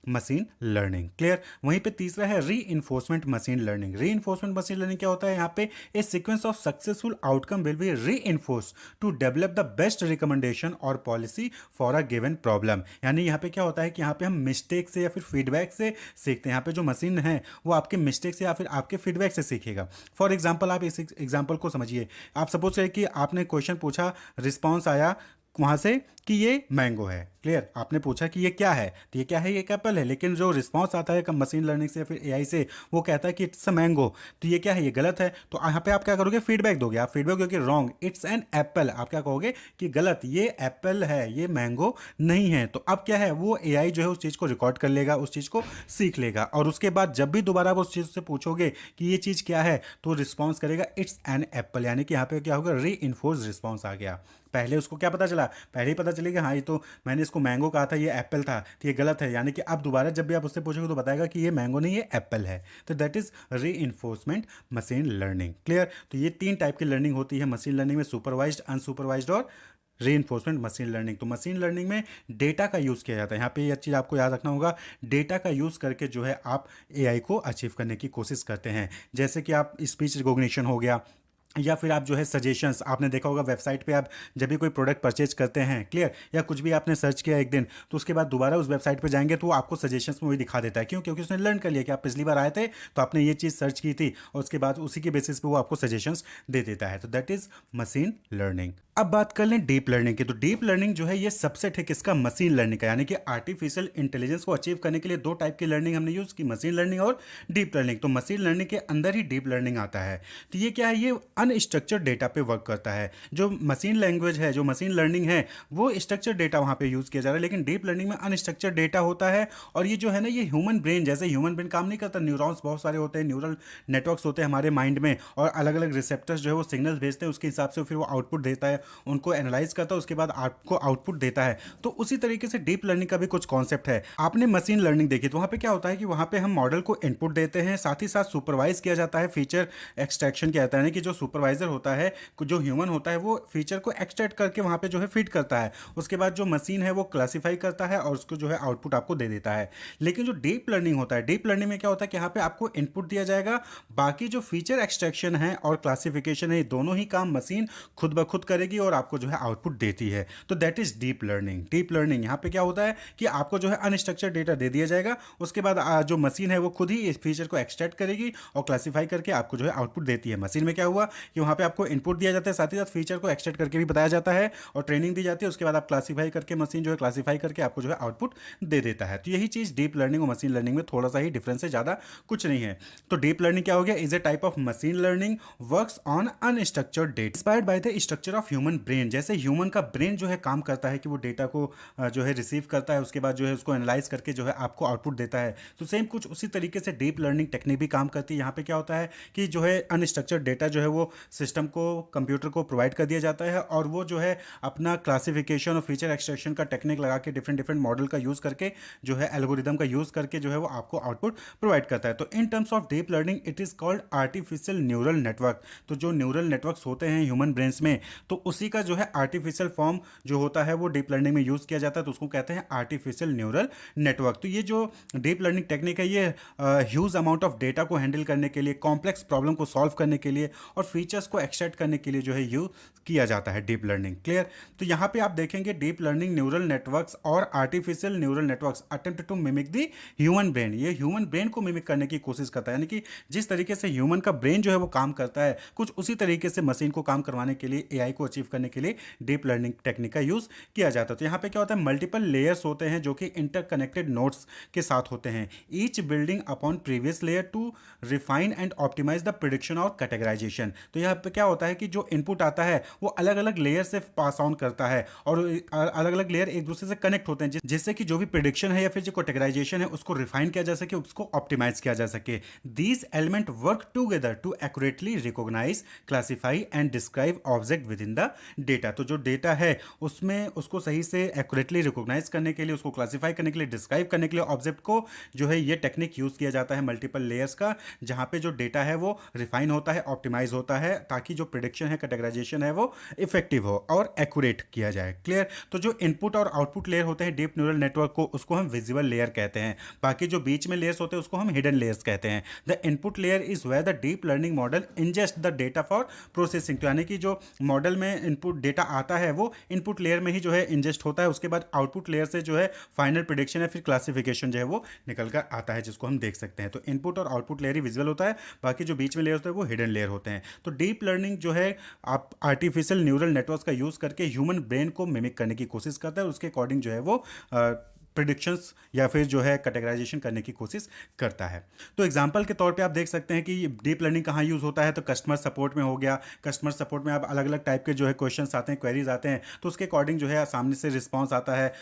machine learning. Clear. वहीं पे तीसरा है reinforcement machine learning. Reinforcement machine learning क्या होता है, यहाँ पे a sequence of successful outcome will be reinforce to develop the best recommendation और policy for a given problem. यानी यहाँ पे क्या होता है कि यहाँ पे हम मिस्टेक से या फिर फीडबैक से सीखते हैं। यहाँ पे जो मशीन है वो आपके मिस्टेक से या फिर आपके फीडबैक से सीखेगा। फॉर एग्जाम्पल, आप इस एग्जाम्पल को समझिए। आप सपोज करें कि आपने क्वेश्चन पूछा, रिस्पॉन्स आया वहाँ से कि ये मैंगो है। क्लियर, आपने पूछा कि ये क्या है, तो ये क्या है, ये एक एप्पल है। लेकिन जो रिस्पांस आता है मशीन लर्निंग से या फिर एआई से, वो कहता है कि इट्स अ मैंगो, तो ये क्या है, ये गलत है। तो यहाँ पे आप क्या करोगे, फीडबैक दोगे। आप फीडबैक दोगे रॉन्ग, इट्स एन एप्पल, आप क्या कहोगे कि गलत, ये एप्पल है, ये मैंगो नहीं है। तो अब क्या है, वो एआई जो है उस चीज़ को रिकॉर्ड कर लेगा, उस चीज़ को सीख लेगा, और उसके बाद जब भी दोबारा आप उस चीज़ से पूछोगे कि ये चीज़ क्या है, तो रिस्पॉन्स करेगा इट्स एन एप्पल। यानी कि यहाँ पे क्या होगा, री इन्फोर्स रिस्पॉन्स आ गया। पहले उसको क्या पता चला, पहले ही पता चलेगा हाँ ये तो मैंने इसको मैंगो कहा था, ये एप्पल था, तो ये गलत है। यानी कि अब दोबारा जब भी आप उससे पूछोगे तो बताएगा कि ये मैंगो नहीं, ये एप्पल है। तो दैट इज री इन्फोर्समेंट मशीन लर्निंग। क्लियर। तो ये 3 टाइप की लर्निंग होती है मशीन लर्निंग में, सुपरवाइज्ड, अनसुपरवाइज्ड और री इन्फोर्समेंट मशीन लर्निंग। तो मशीन लर्निंग में डेटा का यूज़ किया जाता है। यहाँ पे यह चीज़ आपको याद रखना होगा, डेटा का यूज़ करके जो है आप एआई को अचीव करने की कोशिश करते हैं। जैसे कि आप स्पीच रिकॉग्निशन हो गया, या फिर आप जो है सजेशंस, आपने देखा होगा वेबसाइट पे आप जब भी कोई प्रोडक्ट परचेज करते हैं, क्लियर, या कुछ भी आपने सर्च किया एक दिन, तो उसके बाद दोबारा उस वेबसाइट पे जाएंगे तो वो आपको सजेशंस में वही दिखा देता है। क्यों? क्योंकि उसने लर्न कर लिया कि आप पिछली बार आए थे तो आपने ये चीज़ सर्च की थी, और उसके बाद उसी के बेसिस पे वो आपको सजेशंस दे देता है। तो दैट इज मशीन लर्निंग। अब बात कर लें डीप लर्निंग की। तो डीप लर्निंग जो है ये सबसेट है किसका, मशीन लर्निंग का। यानी कि आर्टिफिशियल इंटेलिजेंस को अचीव करने के लिए 2 टाइप की लर्निंग हमने यूज़ की, मशीन लर्निंग और डीप लर्निंग। तो मशीन लर्निंग के अंदर ही डीप लर्निंग आता है। तो ये क्या है, ये अनस्ट्रक्चर्ड डेटा पे वर्क करता है। जो मशीन लैंग्वेज है, जो मशीन लर्निंग है, वो स्ट्रक्चर्ड डेटा वहाँ पे यूज़ किया जा रहा है, लेकिन डीप लर्निंग में अनस्ट्रक्चर्ड डेटा होता है। और ये जो है ना, ये ह्यूमन ब्रेन जैसे ह्यूमन ब्रेन काम नहीं करता, न्यूरॉन्स बहुत सारे होते हैं, न्यूरल नेटवर्क्स होते हैं हमारे माइंड में, और अलग अलग रिसेप्टर्स जो है वो सिग्नल्स भेजते हैं, उसके हिसाब से फिर वो आउटपुट देता है, उनको एनालाइज करता है, उसके बाद आपको आउटपुट देता है। तो उसी तरीके से डीप लर्निंग का भी कुछ कॉन्सेप्ट है। आपने मशीन लर्निंग देखी तो वहाँ पे क्या होता है कि वहाँ पे हम मॉडल को इनपुट देते हैं, साथ ही साथ सुपरवाइज किया जाता है, फीचर एक्सट्रैक्शन किया जाता है। यानी कि जो सुपरवाइजर होता है, जो ह्यूमन होता है, वो फीचर को एक्सट्रैक्ट करके वहाँ पे जो है फीड करता है। उसके बाद जो मशीन है वो क्लासीफाई करता है और उसको जो है आउटपुट आपको दे देता है। लेकिन जो डीप लर्निंग होता है, डीप लर्निंग में क्या होता है कि यहाँ पे आपको इनपुट दिया जाएगा, बाकी जो फीचर एक्सट्रैक्शन है और क्लासिफिकेशन है, ये दोनों ही काम मशीन खुद ब खुद करेगी और आपको जो है आउटपुट देती है। तो that is deep learning. Deep learning यहाँ पे क्या होता है कि आपको जो है अनस्ट्रक्चर्ड डेटा दे दिया जाएगा, उसके बाद जो मशीन है वो खुद ही इस फीचर को एक्सट्रैक्ट करेगी और क्लासीफाई करके आपको जो है आउटपुट देती है। मशीन में क्या हुआ कि वहाँ पे आपको इनपुट दिया जाता है, साथ ही साथ फीचर को एक्सट्रैक्ट करके भी बताया जाता है और ट्रेनिंग दी जाती है। उसके बाद आप क्लासीफाई करके, मशीन जो है क्लासीफाई करके आपको जो है आउटपुट दे देता है। तो यही चीज़ डीप लर्निंग और मशीन लर्निंग में थोड़ा सा ही डिफरेंस है, ज़्यादा कुछ नहीं है। तो डीप लर्निंग क्या हो गया, is a type of machine learning works on unstructured data inspired by the structure of human brain. जैसे ह्यूमन का ब्रेन जो है काम करता है कि वो डेटा को जो है रिसीव करता है, उसके बाद जो है उसको एनालाइज करके जो है आपको आउटपुट देता है। तो सेम कुछ उसी तरीके से डीप लर्निंग टेक्निक भी काम करती है। यहाँ पे क्या होता है कि जो है अनस्ट्रक्चर्ड डेटा जो है वो सिस्टम को, कंप्यूटर को प्रोवाइड कर दिया जाता है, और वो जो है अपना क्लासिफिकेशन और फीचर एक्सट्रैक्शन का टेक्निक लगा के डिफरेंट डिफरेंट मॉडल का यूज़ करके जो है एल्गोरिदम का यूज़ करके जो है वो आपको आउटपुट प्रोवाइड करता है। तो in terms of deep learning it is called artificial neural network. तो जो न्यूरल नेटवर्क्स होते हैं ह्यूमन ब्रेन्स में, तो उसी का जो है आर्टिफिशियल फॉर्म जो होता है वो डीप लर्निंग में यूज़ किया जाता है, तो उसको कहते हैं आर्टिफिशियल न्यूरल नेटवर्क। तो ये जो डीप लर्निंग टेक्निक है, ये ह्यूज अमाउंट ऑफ डेटा को हैंडल करने के लिए, कॉम्प्लेक्स प्रॉब्लम को सॉल्व करने के लिए और फीचर्स को एक्सट्रैक्ट करने के लिए जो है यूज किया जाता है डीप लर्निंग। क्लियर। तो यहाँ पे आप देखेंगे डीप लर्निंग न्यूरल नेटवर्क्स और artificial neural networks attempt to mimic the human brain. ये ह्यूमन ब्रेन को मिमिक करने की कोशिश करता है, यानी कि जिस तरीके से ह्यूमन का ब्रेन जो है वो काम करता है, कुछ उसी तरीके से मशीन को काम करवाने के लिए, एआई को अचीव करने के लिए डीप लर्निंग टेक्निक का यूज किया जाता है। तो यहाँ पे क्या होता है, मल्टीपल लेयर्स होते हैं जो कि इंटरकनेक्टेड नोड्स के साथ होते हैं, each building upon previous layer to refine and optimise the prediction और कैटेगराइजेशन। तो यहाँ पे क्या होता है कि जो इनपुट आता है वो अलग अलग लेयर से पास ऑन करता है और अलग अलग लेयर एक दूसरे से कनेक्ट होते हैं, जिससे कि जो भी प्रिडिक्शन है या फिर जो कैटेगराइजेशन है उसको रिफाइन किया जा सके, उसको ऑप्टिमाइज किया जा सके। These element work together to accurately recognise, classify and describe object within the the data. तो जो डेटा है उसमें उसको सही से एक्यूरेटली रिकॉग्नाइज करने के लिए, उसको क्लासीफाई करने के लिए, डिस्क्राइब करने के लिए ऑब्जेक्ट को जो है ये टेक्निक यूज़ किया जाता है मल्टीपल लेयर्स का, जहाँ पे जो डेटा है वो रिफाइन होता है, ऑप्टिमाइज होता है, ताकि जो प्रिडिक्शन है, कैटेगराइजेशन है, वो इफेक्टिव हो और एक्यूरेट किया जाए। क्लियर? तो जो इनपुट और आउटपुट लेयर होते हैं डीप न्यूरल नेटवर्क को, उसको हम विजुअल लेयर कहते हैं। बाकी जो बीच में लेयर्स होते हैं उसको हम हिडन लेयर्स कहते हैं। The input layer is where the deep learning model ingest the data for processing. तो यानी कि जो मॉडल में इनपुट डेटा आता है वो इनपुट लेयर में ही जो है इंजेस्ट होता है, उसके बाद आउटपुट लेयर से जो है फाइनल प्रिडिक्शन है, फिर क्लासिफिकेशन जो है वो निकल कर आता है, जिसको हम देख सकते हैं। तो इनपुट और आउटपुट लेयर ही विजुअल होता है, बाकी जो बीच में लेयर होते हैं वो हिडन लेयर होते हैं। तो डीप लर्निंग जो है आप आर्टिफिशियल न्यूरल नेटवर्क्स का यूज़ करके ह्यूमन ब्रेन को मिमिक करने की कोशिश करता है, उसके अकॉर्डिंग जो है वो प्रिडिक्शंस या फिर जो है कैटेगराइजेशन करने की कोशिश करता है। तो एग्जांपल के तौर पे आप देख सकते हैं कि डीप लर्निंग कहाँ यूज़ होता है। तो कस्टमर सपोर्ट में हो गया। कस्टमर सपोर्ट में आप अलग अलग टाइप के जो है क्वेश्चंस आते हैं, क्वेरीज आते हैं, तो उसके अकॉर्डिंग जो है सामने से रिस्पॉन्स आता है।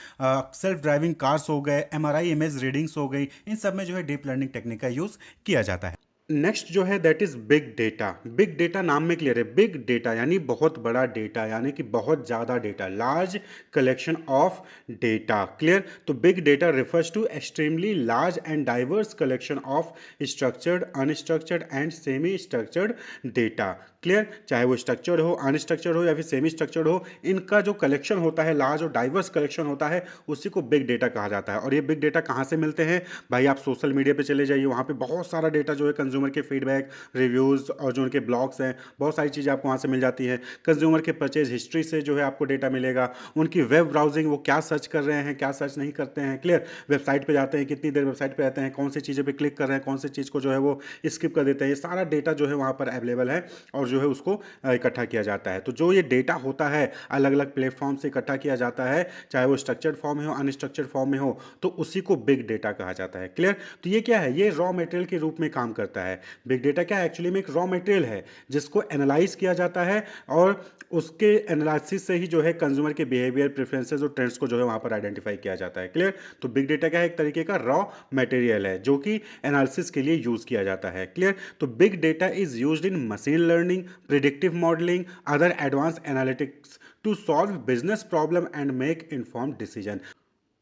सेल्फ ड्राइविंग कार्स हो गए, एमआरआई इमेज रीडिंग्स हो गई, इन सब में जो है डीप लर्निंग टेक्निक का यूज़ किया जाता है। नेक्स्ट जो है that is big data. Big data नाम में क्लियर है, बिग डेटा यानी बहुत बड़ा डेटा, यानी कि बहुत ज़्यादा data, large collection of data. Clear? तो big data refers to extremely large and diverse collection of structured, unstructured and semi structured data. Clear? चाहे वो स्ट्रक्चर्ड हो, अनस्ट्रक्चर्ड हो या फिर सेमी स्ट्रक्चर्ड हो, इनका जो कलेक्शन होता है, लार्ज और डाइवर्स कलेक्शन होता है, उसी को बिग डेटा कहा जाता है। और ये बिग डेटा कहाँ से मिलते हैं भाई? आप सोशल मीडिया पे चले जाइए, वहाँ पे बहुत सारा डेटा जो है कंज्यूमर के फीडबैक, रिव्यूज़ और जो उनके ब्लॉग्स हैं, बहुत सारी चीज़ें आपको वहाँ से मिल जाती हैं। कंज्यूमर के परचेज हिस्ट्री से जो है आपको डेटा मिलेगा। उनकी वेब ब्राउजिंग, वो क्या सर्च कर रहे हैं, क्या सर्च नहीं करते हैं। क्लियर? वेबसाइट पे जाते हैं, कितनी देर वेबसाइट पे रहते हैं, कौन सी चीज़ें पे क्लिक कर रहे हैं, कौन सी चीज़ को जो है वो स्किप कर देते हैं, ये सारा डेटा जो है वहाँ पर अवेलेबल है और जो है उसको इकट्ठा किया जाता है। तो जो ये डेटा होता है अलग अलग प्लेटफॉर्म से इकट्ठा किया जाता है, चाहे वो स्ट्रक्चर्ड फॉर्म में हो, अनस्ट्रक्चर्ड फॉर्म में हो, तो उसी को बिग डेटा कहा जाता है। क्लियर? तो ये क्या है? ये रॉ मटेरियल के रूप में काम करता है। बिग डेटा क्या है? एक्चुअली में एक रॉ मटेरियल है जिसको एनालाइज किया जाता है और उसके एनालिसिस से ही जो है कंज्यूमर के बिहेवियर, प्रेफरेंसेस और ट्रेंड्स को जो है वहां पर आइडेंटिफाई किया जाता है। क्लियर? तो बिग डेटा क्या है? एक तरीके का रॉ मटेरियल है जो कि एनालिसिस के लिए यूज किया जाता है। क्लियर? तो big data is used in machine learning, predictive modelling, other advance analytics to solve business problem and make informed decision.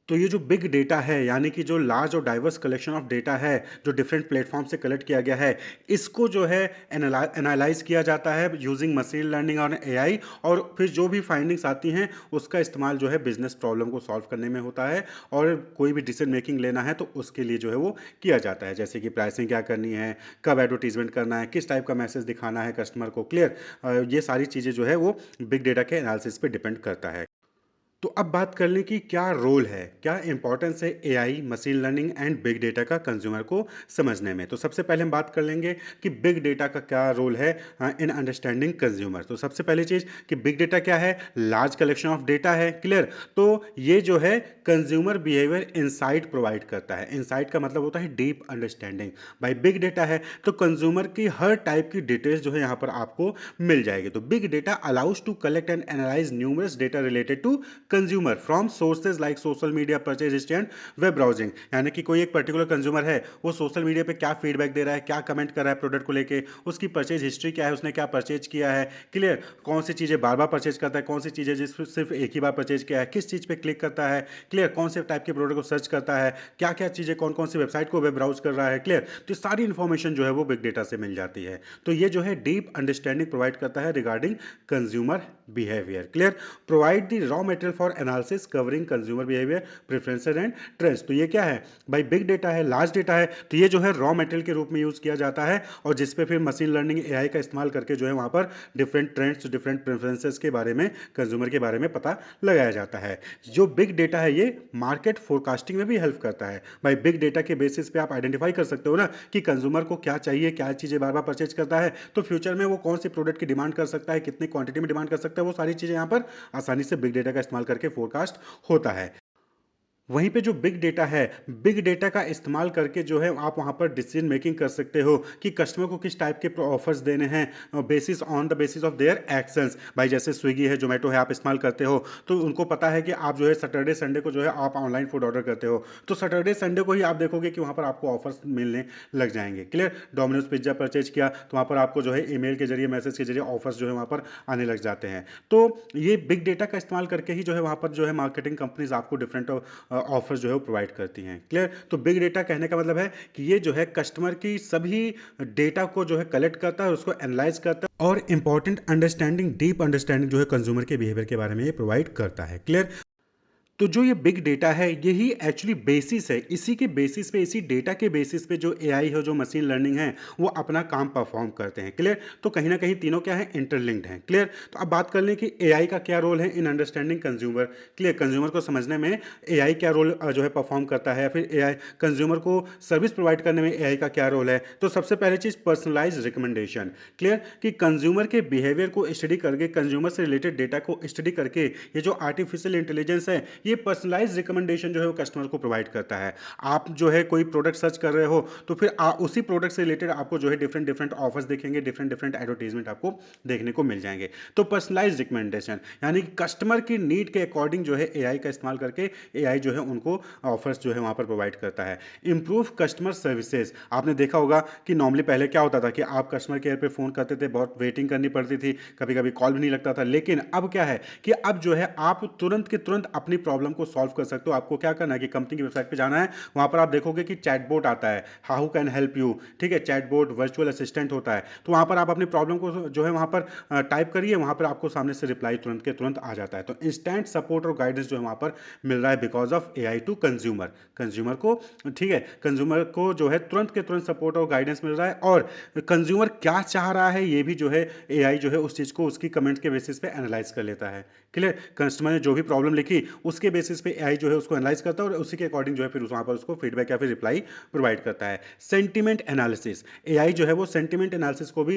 तो ये जो बिग डेटा है, यानी कि जो लार्ज और डाइवर्स कलेक्शन ऑफ डेटा है जो डिफरेंट प्लेटफॉर्म से कलेक्ट किया गया है, इसको जो है एनालाइज किया जाता है यूजिंग मशीन लर्निंग और एआई, और फिर जो भी फाइंडिंग्स आती हैं उसका इस्तेमाल जो है बिजनेस प्रॉब्लम को सॉल्व करने में होता है और कोई भी डिसीजन मेकिंग लेना है तो उसके लिए जो है वो किया जाता है, जैसे कि प्राइसिंग क्या करनी है, कब एडवर्टीजमेंट करना है, किस टाइप का मैसेज दिखाना है कस्टमर को। क्लियर? ये सारी चीज़ें जो है वो बिग डेटा के एनालिसिस पे डिपेंड करता है। तो अब बात कर लें कि क्या रोल है, क्या इंपॉर्टेंस है AI, machine learning and big data का कंज्यूमर को समझने में। तो सबसे पहले हम बात कर लेंगे कि बिग डेटा का क्या रोल है इन अंडरस्टैंडिंग कंज्यूमर। तो सबसे पहली चीज़ कि बिग डेटा क्या है? लार्ज कलेक्शन ऑफ डेटा है। क्लियर? तो ये जो है कंज्यूमर बिहेवियर इंसाइट प्रोवाइड करता है। इंसाइट का मतलब होता है डीप अंडरस्टैंडिंग। भाई बिग डेटा है तो कंज्यूमर की हर टाइप की डिटेल्स जो है यहाँ पर आपको मिल जाएगी। तो big data allows to collect and analyse numerous data related to consumer from sources like social media, purchase history and web browsing. यानी कि कोई एक पर्टिकुलर कंज्यूमर है, वो सोशल मीडिया पे क्या फीडबैक दे रहा है, क्या कमेंट कर रहा है प्रोडक्ट को लेके, उसकी परचेज हिस्ट्री क्या है, उसने क्या परचेज किया है। क्लियर? कौन सी चीज़ें बार बार परचेज करता है, कौन सी चीज़ें जिस सिर्फ एक ही बार परचेज किया है, किस चीज़ पे क्लिक करता है। क्लियर? कौन से टाइप के प्रोडक्ट को सर्च करता है, क्या क्या चीज़ें, कौन कौन सी वेबसाइट को वेब ब्राउज कर रहा है। क्लियर? तो सारी इन्फॉर्मेशन जो है वो बिग डेटा से मिल जाती है। तो ये जो है डीप अंडरस्टैंडिंग प्रोवाइड करता है regarding consumer behaviour. Clear? Provide the raw material for analysis covering consumer behaviour, preferences and trends. तो ये क्या है भाई? बिग डेटा है, लार्ज डेटा है, तो ये जो है रॉ मटेरियल के रूप में यूज किया जाता है और जिसपे फिर मशीन लर्निंग, एआई का इस्तेमाल करके जो है वहां पर डिफरेंट ट्रेंड्स, डिफरेंट प्रेफरेंसेस के बारे में, कंज्यूमर के बारे में पता लगाया जाता है। जो बिग डेटा है ये मार्केट फोरकास्टिंग में भी हेल्प करता है। भाई बिग डेटा के बेसिस पे आप आइडेंटिफाई कर सकते हो ना कि कंज्यूमर को क्या चाहिए, क्या चीजें बार बार परचेज करता है, तो फ्यूचर में वो कौन सी प्रोडक्ट की डिमांड कर सकता है, कितनी क्वांटिटी में डिमांड कर सकता है, वो सारी चीजें यहाँ पर आसानी से बिग डेटा का इस्तेमाल करके फोरकास्ट होता है। वहीं पे जो बिग डेटा है, बिग डेटा का इस्तेमाल करके जो है आप वहाँ पर डिसीजन मेकिंग कर सकते हो कि कस्टमर को किस टाइप के ऑफर्स देने हैं, basis on the basis of their actions. भाई जैसे स्विगी है, जोमेटो है, आप इस्तेमाल करते हो, तो उनको पता है कि आप जो है सैटरडे संडे को जो है आप ऑनलाइन फूड ऑर्डर करते हो, तो सैटरडे संडे को ही आप देखोगे कि वहाँ पर आपको ऑफर्स मिलने लग जाएंगे। क्लियर? डोमिनोज पिज्जा परचेज किया तो वहाँ पर आपको जो है ईमेल के जरिए, मैसेज के जरिए ऑफर्स जो है वहाँ पर आने लग जाते हैं। तो ये बिग डेटा का इस्तेमाल करके ही जो है वहाँ पर जो है मार्केटिंग कंपनीज आपको डिफरेंट ऑफर्स जो है वो प्रोवाइड करती हैं। क्लियर? तो बिग डेटा कहने का मतलब है कि ये जो है कस्टमर की सभी डेटा को जो है कलेक्ट करता है, उसको एनालाइज करता है और इंपॉर्टेंट अंडरस्टैंडिंग, डीप अंडरस्टैंडिंग जो है कंज्यूमर के बिहेवियर के बारे में ये प्रोवाइड करता है। क्लियर? तो जो ये बिग डेटा है, यही एक्चुअली बेसिस है, इसी के बेसिस पे, इसी डेटा के बेसिस पे जो एआई है, जो मशीन लर्निंग है, वो अपना काम परफॉर्म करते हैं। क्लियर? तो कहीं ना कहीं तीनों क्या है, इंटरलिंक्ड हैं। क्लियर? तो अब बात कर लें कि एआई का क्या रोल है in understanding consumer. Clear? Consumer को समझने में एआई क्या रोल जो है परफॉर्म करता है, या फिर एआई कंज्यूमर को सर्विस प्रोवाइड करने में एआई का क्या रोल है। तो सबसे पहली चीज, पर्सनलाइज रिकमेंडेशन। क्लियर? कि कंज्यूमर के बिहेवियर को स्टडी करके, कंज्यूमर से रिलेटेड डेटा को स्टडी करके, ये जो आर्टिफिशियल इंटेलिजेंस है, ये पर्सनलाइज रिकमेंडेशन जो है वो कस्टमर को प्रोवाइड करता है। आप जो है कोई प्रोडक्ट सर्च कर रहे हो, तो फिर उसी प्रोडक्ट से रिलेटेड आपको जो है डिफरेंट डिफरेंट ऑफर्स दिखेंगे, डिफरेंट डिफरेंट एडवर्टीजमेंट आपको देखने को मिल जाएंगे। तो पर्सनलाइज रिकमेंडेशन यानी कि कस्टमर की नीड के अकॉर्डिंग जो है एआई का इस्तेमाल करके एआई जो है उनको ऑफर्स जो है वहां पर प्रोवाइड करता है। Improve customer services. आपने देखा होगा कि नॉर्मली पहले क्या होता था कि आप कस्टमर केयर पे फोन करते थे, बहुत वेटिंग करनी पड़ती थी, कभी कभी कॉल भी नहीं लगता था। लेकिन अब क्या है कि अब जो है आप तुरंत के तुरंत अपनी प्रॉब्लम को सॉल्व कर सकते हो। आपको क्या करना है कि कंपनी की वेबसाइट पे जाना है, वहां पर आप देखोगे कि चैटबॉट आता है, हाउ कैन हेल्प यू। ठीक है? चैटबॉट वर्चुअल असिस्टेंट होता है, तो वहां पर आप अपनी प्रॉब्लम को जो है वहां पर टाइप करिए, वहां पर आपको सामने से रिप्लाई तुरंत के तुरंत आ जाता है। तो इंस्टेंट सपोर्ट और गाइडेंस जो है वहां पर मिल रहा है because of AI to consumer. Consumer को, ठीक है, कंज्यूमर को जो है तुरंत के तुरंत सपोर्ट और गाइडेंस मिल रहा है, और कंज्यूमर क्या चाह रहा है ये भी जो है एआई जो है उस चीज को उसकी कमेंट के बेसिस पे एनालाइज कर लेता है। क्लियर? कस्टमर ने जो भी प्रॉब्लम लिखी उसके बेसिस पे एआई जो है उसको एनालाइज करता है और उसी के अकॉर्डिंग जो है फिर वहां पर उसको फीडबैक या फिर रिप्लाई प्रोवाइड करता है। Sentiment analysis. एआई जो है वो सेंटिमेंट एनालिसिस को भी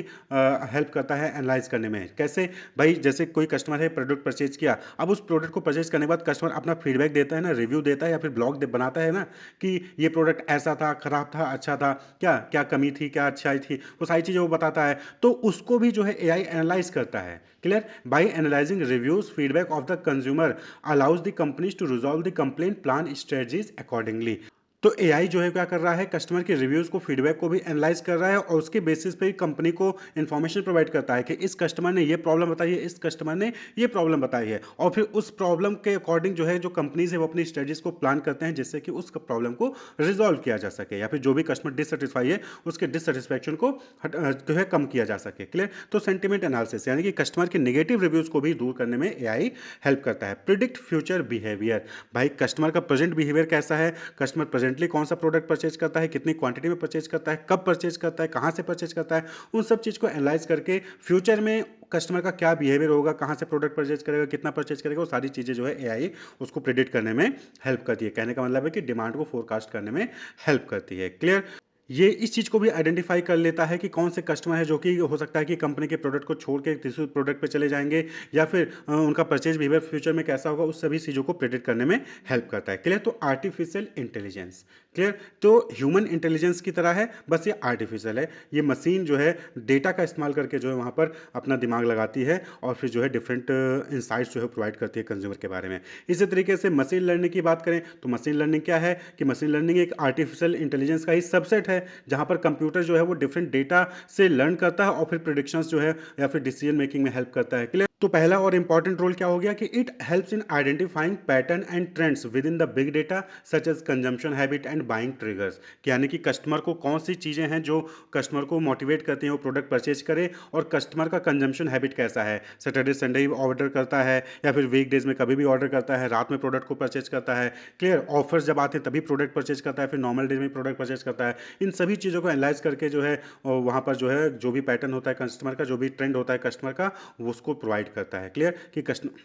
हेल्प करता है एनालाइज करने में। कैसे? भाई जैसे कोई कस्टमर है, प्रोडक्ट परचेज किया, अब उस प्रोडक्ट को परचेज करने के बाद कस्टमर अपना फीडबैक देता है ना, रिव्यू देता है या फिर ब्लॉग बनाता है ना, कि ये प्रोडक्ट ऐसा था, खराब था, अच्छा था, क्या क्या कमी थी, क्या अच्छाई थी, वो सारी चीजें वो बताता है। तो उसको भी जो है एआई एनालाइज करता है। Clear? By analysing reviews, feedback of the consumer allows the companies to resolve the complaint, plan strategies accordingly। तो एआई जो है क्या कर रहा है, कस्टमर के रिव्यूज को, फीडबैक को भी एनालाइज कर रहा है और उसके बेसिस पे कंपनी को इंफॉर्मेशन प्रोवाइड करता है कि इस कस्टमर ने ये प्रॉब्लम बताई है, इस कस्टमर ने ये प्रॉब्लम बताई है, और फिर उस प्रॉब्लम के अकॉर्डिंग जो है जो कंपनीज है वो अपनी स्ट्रेटजीज को प्लान करते हैं जिससे कि उस प्रॉब्लम को रिजॉल्व किया जा सके, या फिर जो भी कस्टमर डिससेटिस्फाई है उसके डिससेटिस्फैक्शन को जो है कम किया जा सके। क्लियर? तो सेंटिमेंट एनालिसिस यानी कि कस्टमर के नेगेटिव रिव्यूज को भी दूर करने में एआई हेल्प करता है। Predict future behaviour. भाई कस्टमर का प्रेजेंट बिहेवियर कैसा है, कस्टमर प्रेजेंटली कौन सा प्रोडक्ट परचेज करता है, कितनी क्वांटिटी में परचेज करता है, कब परचेज करता है, कहां से परचेज करता है, उन सब चीज को एनालाइज करके फ्यूचर में कस्टमर का क्या बिहेवियर होगा, कहां से प्रोडक्ट परचेज करेगा, कितना परचेज करेगा, वो सारी चीजें जो है एआई उसको प्रिडिक्ट करने में हेल्प करती है। कहने का मतलब है कि डिमांड को फोरकास्ट करने में हेल्प करती है। क्लियर? ये इस चीज़ को भी आइडेंटिफाई कर लेता है कि कौन से कस्टमर है जो कि हो सकता है कि कंपनी के प्रोडक्ट को छोड़ के दूसरे प्रोडक्ट पे चले जाएंगे, या फिर उनका परचेज बिहेवियर फ्यूचर में कैसा होगा, उस सभी चीज़ों को प्रेडिक्ट करने में हेल्प करता है। क्लियर? तो आर्टिफिशियल इंटेलिजेंस। क्लियर? तो ह्यूमन इंटेलिजेंस की तरह है, बस ये आर्टिफिशियल है। ये मशीन जो है डेटा का इस्तेमाल करके जो है वहाँ पर अपना दिमाग लगाती है और फिर जो है डिफरेंट इंसाइट्स जो है प्रोवाइड करती है कंज्यूमर के बारे में। इसी तरीके से मशीन लर्निंग की बात करें तो मशीन लर्निंग क्या है कि मशीन लर्निंग एक आर्टिफिशियल इंटेलिजेंस का ही सबसेट है, जहां पर कंप्यूटर जो है वो डिफरेंट डेटा से लर्न करता है और फिर प्रिडिक्शंस जो है या फिर डिसीजन मेकिंग में हेल्प करता है। क्लियर? तो पहला और इंपॉर्टेंट रोल क्या हो गया कि it helps in identifying pattern and trends within the big data such as consumption habit and buying triggers. यानी कि कस्टमर को कौन सी चीजें हैं जो कस्टमर को मोटिवेट करती हैं वो प्रोडक्ट परचेज करे, और कस्टमर का कंजम्पशन हैबिट कैसा है, सैटरडे संडे ही ऑर्डर करता है या फिर वीक डेज में कभी भी ऑर्डर करता है, रात में प्रोडक्ट को परचेज करता है। क्लियर? ऑफर्स जब आते हैं तभी प्रोडक्ट परचेज करता है, फिर नॉर्मल डेज में प्रोडक्ट परचेज करता है। इन सभी चीज़ों को एनालाइज करके जो है वहाँ पर जो है जो भी पैटर्न होता है कस्टमर का, जो भी ट्रेंड होता है कस्टमर का, वो उसको प्रोवाइड करता है। क्लियर? कि कस्टमर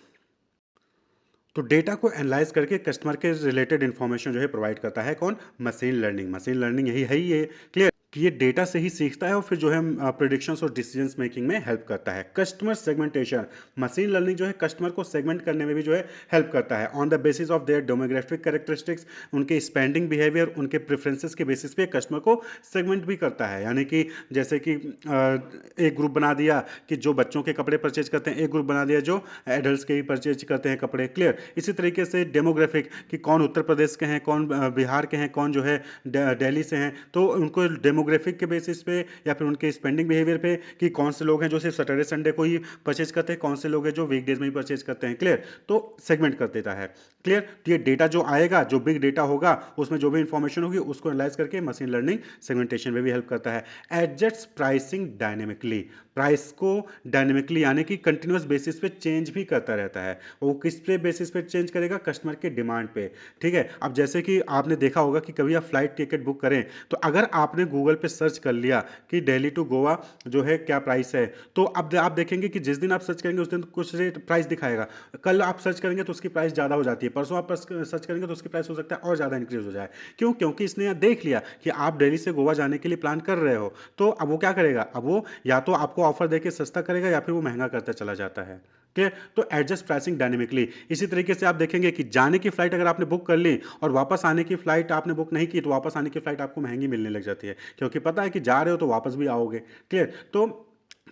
तो डेटा को एनालाइज करके कस्टमर के रिलेटेड इंफॉर्मेशन जो है प्रोवाइड करता है कौन? Machine learning. मशीन लर्निंग यही है ही है। क्लियर? कि ये डेटा से ही सीखता है और फिर जो है प्रिडिक्शंस और डिसीजंस मेकिंग में हेल्प करता है। कस्टमर सेगमेंटेशन, मशीन लर्निंग जो है कस्टमर को सेगमेंट करने में भी जो है हेल्प करता है। On the basis of their demographic characteristics, उनके स्पेंडिंग बिहेवियर, उनके प्रेफरेंसेस के बेसिस पे कस्टमर को सेगमेंट भी करता है। यानी कि जैसे कि एक ग्रुप बना दिया कि जो बच्चों के कपड़े परचेज करते हैं, एक ग्रुप बना दिया जो एडल्ट्स के ही परचेज करते हैं कपड़े, क्लियर। इसी तरीके से डेमोग्राफिक कि कौन उत्तर प्रदेश के हैं, कौन बिहार के हैं, कौन जो है दिल्ली से हैं, तो उनको डेमोग्राफिक के बेसिस पे या फिर उनके स्पेंडिंग बिहेवियर पे कि कौन से लोग हैं जो सिर्फ सैटरडे संडे को ही परचेज करते हैं, कौन से लोग हैं जो वीकडेज में ही परचेज करते हैं, क्लियर। तो सेगमेंट कर देता है, क्लियर। तो ये डेटा जो आएगा, जो बिग डेटा होगा, उसमें जो भी इंफॉर्मेशन होगी उसको एनालाइज करके मशीन लर्निंग सेगमेंटेशन में भी हेल्प करता है। एडजस्ट प्राइसिंग डायनेमिकली, प्राइस को डायनेमिकली यानी कि कंटिन्यूस बेसिस पे चेंज भी करता रहता है। वो किस पे बेसिस पे चेंज करेगा? कस्टमर के डिमांड पे, ठीक है। अब जैसे कि आपने देखा होगा कि कभी आप फ्लाइट टिकट बुक करें तो अगर आपने गूगल पे सर्च कर लिया कि दिल्ली टू गोवा जो है क्या प्राइस है, तो अब आप देखेंगे कि जिस दिन आप सर्च करेंगे उस दिन कुछ रेट प्राइस दिखाएगा, कल आप सर्च करेंगे तो उसकी प्राइस ज़्यादा हो जाती है, परसों आप सर्च करेंगे तो उसकी प्राइस हो सकता है और ज़्यादा इंक्रीज हो जाए। क्यों? क्योंकि इसने देख लिया कि आप दिल्ली से गोवा जाने के लिए प्लान कर रहे हो, तो अब वो क्या करेगा? अब वो या तो आपको ऑफर देके सस्ता करेगा या फिर वो महंगा करता चला जाता है, क्लियर। तो एडजस्ट प्राइसिंग डायनेमिकली। इसी तरीके से आप देखेंगे कि जाने की फ्लाइट अगर आपने बुक कर ली और वापस आने की फ्लाइट आपने बुक नहीं की, तो वापस आने की फ्लाइट आपको महंगी मिलने लग जाती है, क्योंकि पता है कि जा रहे हो तो वापस भी आओगे, क्लियर। तो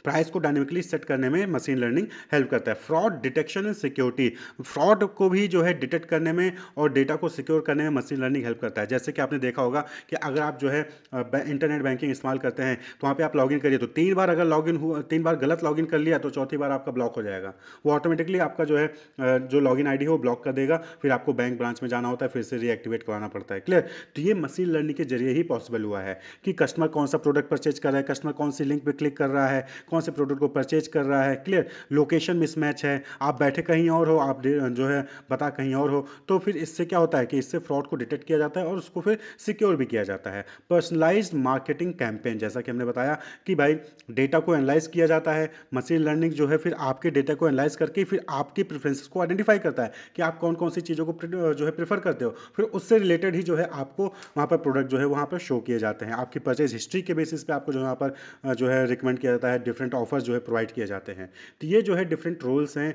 प्राइस को डायनेमिकली सेट करने में मशीन लर्निंग हेल्प करता है। Fraud detection and security, fraud को भी जो है डिटेक्ट करने में और डेटा को सिक्योर करने में मशीन लर्निंग हेल्प करता है। जैसे कि आपने देखा होगा कि अगर आप जो है इंटरनेट बैंकिंग इस्तेमाल करते हैं तो वहाँ पे आप लॉगिन करिए, तो 3 बार अगर लॉगिन हुआ, 3 बार गलत लॉगिन कर लिया तो चौथी बार आपका ब्लॉक हो जाएगा। वो ऑटोमेटिकली आपका जो है जो लॉगिन आईडी है वो ब्लॉक कर देगा, फिर आपको बैंक ब्रांच में जाना होता है, फिर से रीएक्टिवेट कराना पड़ता है, क्लियर। तो ये मशीन लर्निंग के जरिए ही पॉसिबल हुआ है कि कस्टमर कौन सा प्रोडक्ट परचेज कर रहा है, कस्टमर कौन सी लिंक पे क्लिक कर रहा है, कौन से प्रोडक्ट को परचेज कर रहा है, क्लियर। लोकेशन मिसमैच है, आप बैठे कहीं और हो, आप जो है बता कहीं और हो, तो फिर इससे क्या होता है कि इससे फ्रॉड को डिटेक्ट किया जाता है और उसको फिर सिक्योर भी किया जाता है। पर्सनलाइज्ड मार्केटिंग कैंपेन, जैसा कि हमने बताया कि भाई डेटा को एनालाइज किया जाता है, मशीन लर्निंग जो है फिर आपके डेटा को एनालाइज करके फिर आपकी प्रेफरेंसेस को आइडेंटिफाई करता है कि आप कौन कौन सी चीज़ों को जो है प्रेफर करते हो, फिर उससे रिलेटेड ही जो है आपको वहाँ पर प्रोडक्ट जो है वहाँ पर शो किए जाते हैं। आपकी परचेज हिस्ट्री के बेसिस पे आपको जो है वहाँ पर जो है रिकमेंड किया जाता है, डिफरेंट ऑफर्स जो है प्रोवाइड किए जाते हैं। तो ये जो है डिफरेंट रोल्स हैं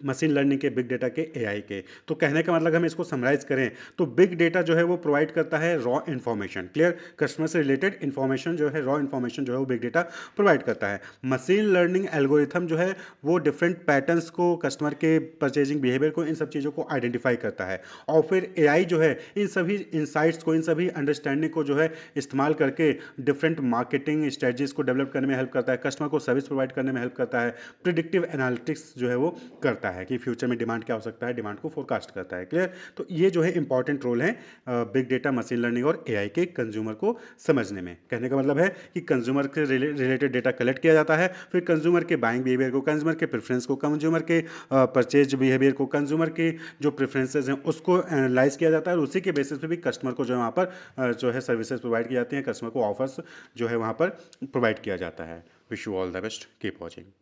मशीन लर्निंग के, बिग डेटा के, एआई के। तो कहने का मतलब हम इसको समराइज करें तो बिग डेटा जो है वो प्रोवाइड करता है रॉ इन्फॉर्मेशन, क्लियर। कस्टमर से रिलेटेड इन्फॉर्मेशन जो है, रॉ इन्फॉर्मेशन जो है वो बिग डेटा प्रोवाइड करता है। मशीन लर्निंग एल्गोरिथम जो है वो डिफरेंट पैटर्न्स को, कस्टमर के परचेजिंग बिहेवियर को, इन सब चीज़ों को आइडेंटिफाई करता है। और फिर एआई जो है इन सभी इंसाइट्स को, इन सभी अंडरस्टैंडिंग को जो है इस्तेमाल करके डिफरेंट मार्केटिंग स्ट्रेटजीज को डेवलप करने में हेल्प करता है, कस्टमर को सर्विस प्रोवाइड करने में हेल्प करता है, प्रिडिक्टिव एनालिटिक्स जो है वो करता है कि फ्यूचर में डिमांड क्या हो सकता है, डिमांड को फोरकास्ट करता है, क्लियर। तो ये जो है इंपॉर्टेंट रोल है बिग डेटा, मशीन लर्निंग और एआई के कंज्यूमर को समझने में। कहने का मतलब है कि कंज्यूमर के रिलेटेड डेटा कलेक्ट किया जाता है, फिर कंज्यूमर के बाइंग बिहेवियर को, कंज्यूमर के प्रेफरेंस को, कंज्यूमर के परचेज बिहेवियर को, कंज्यूमर के जो प्रेफरेंसेज हैं उसको एनालाइज किया जाता है और उसी के बेसिस पे भी कस्टमर को जो है वहाँ पर जो है सर्विसेज प्रोवाइड की जाती हैं, कस्टमर को ऑफर्स जो है वहाँ पर प्रोवाइड किया जाता है। Wish you all the best, keep watching.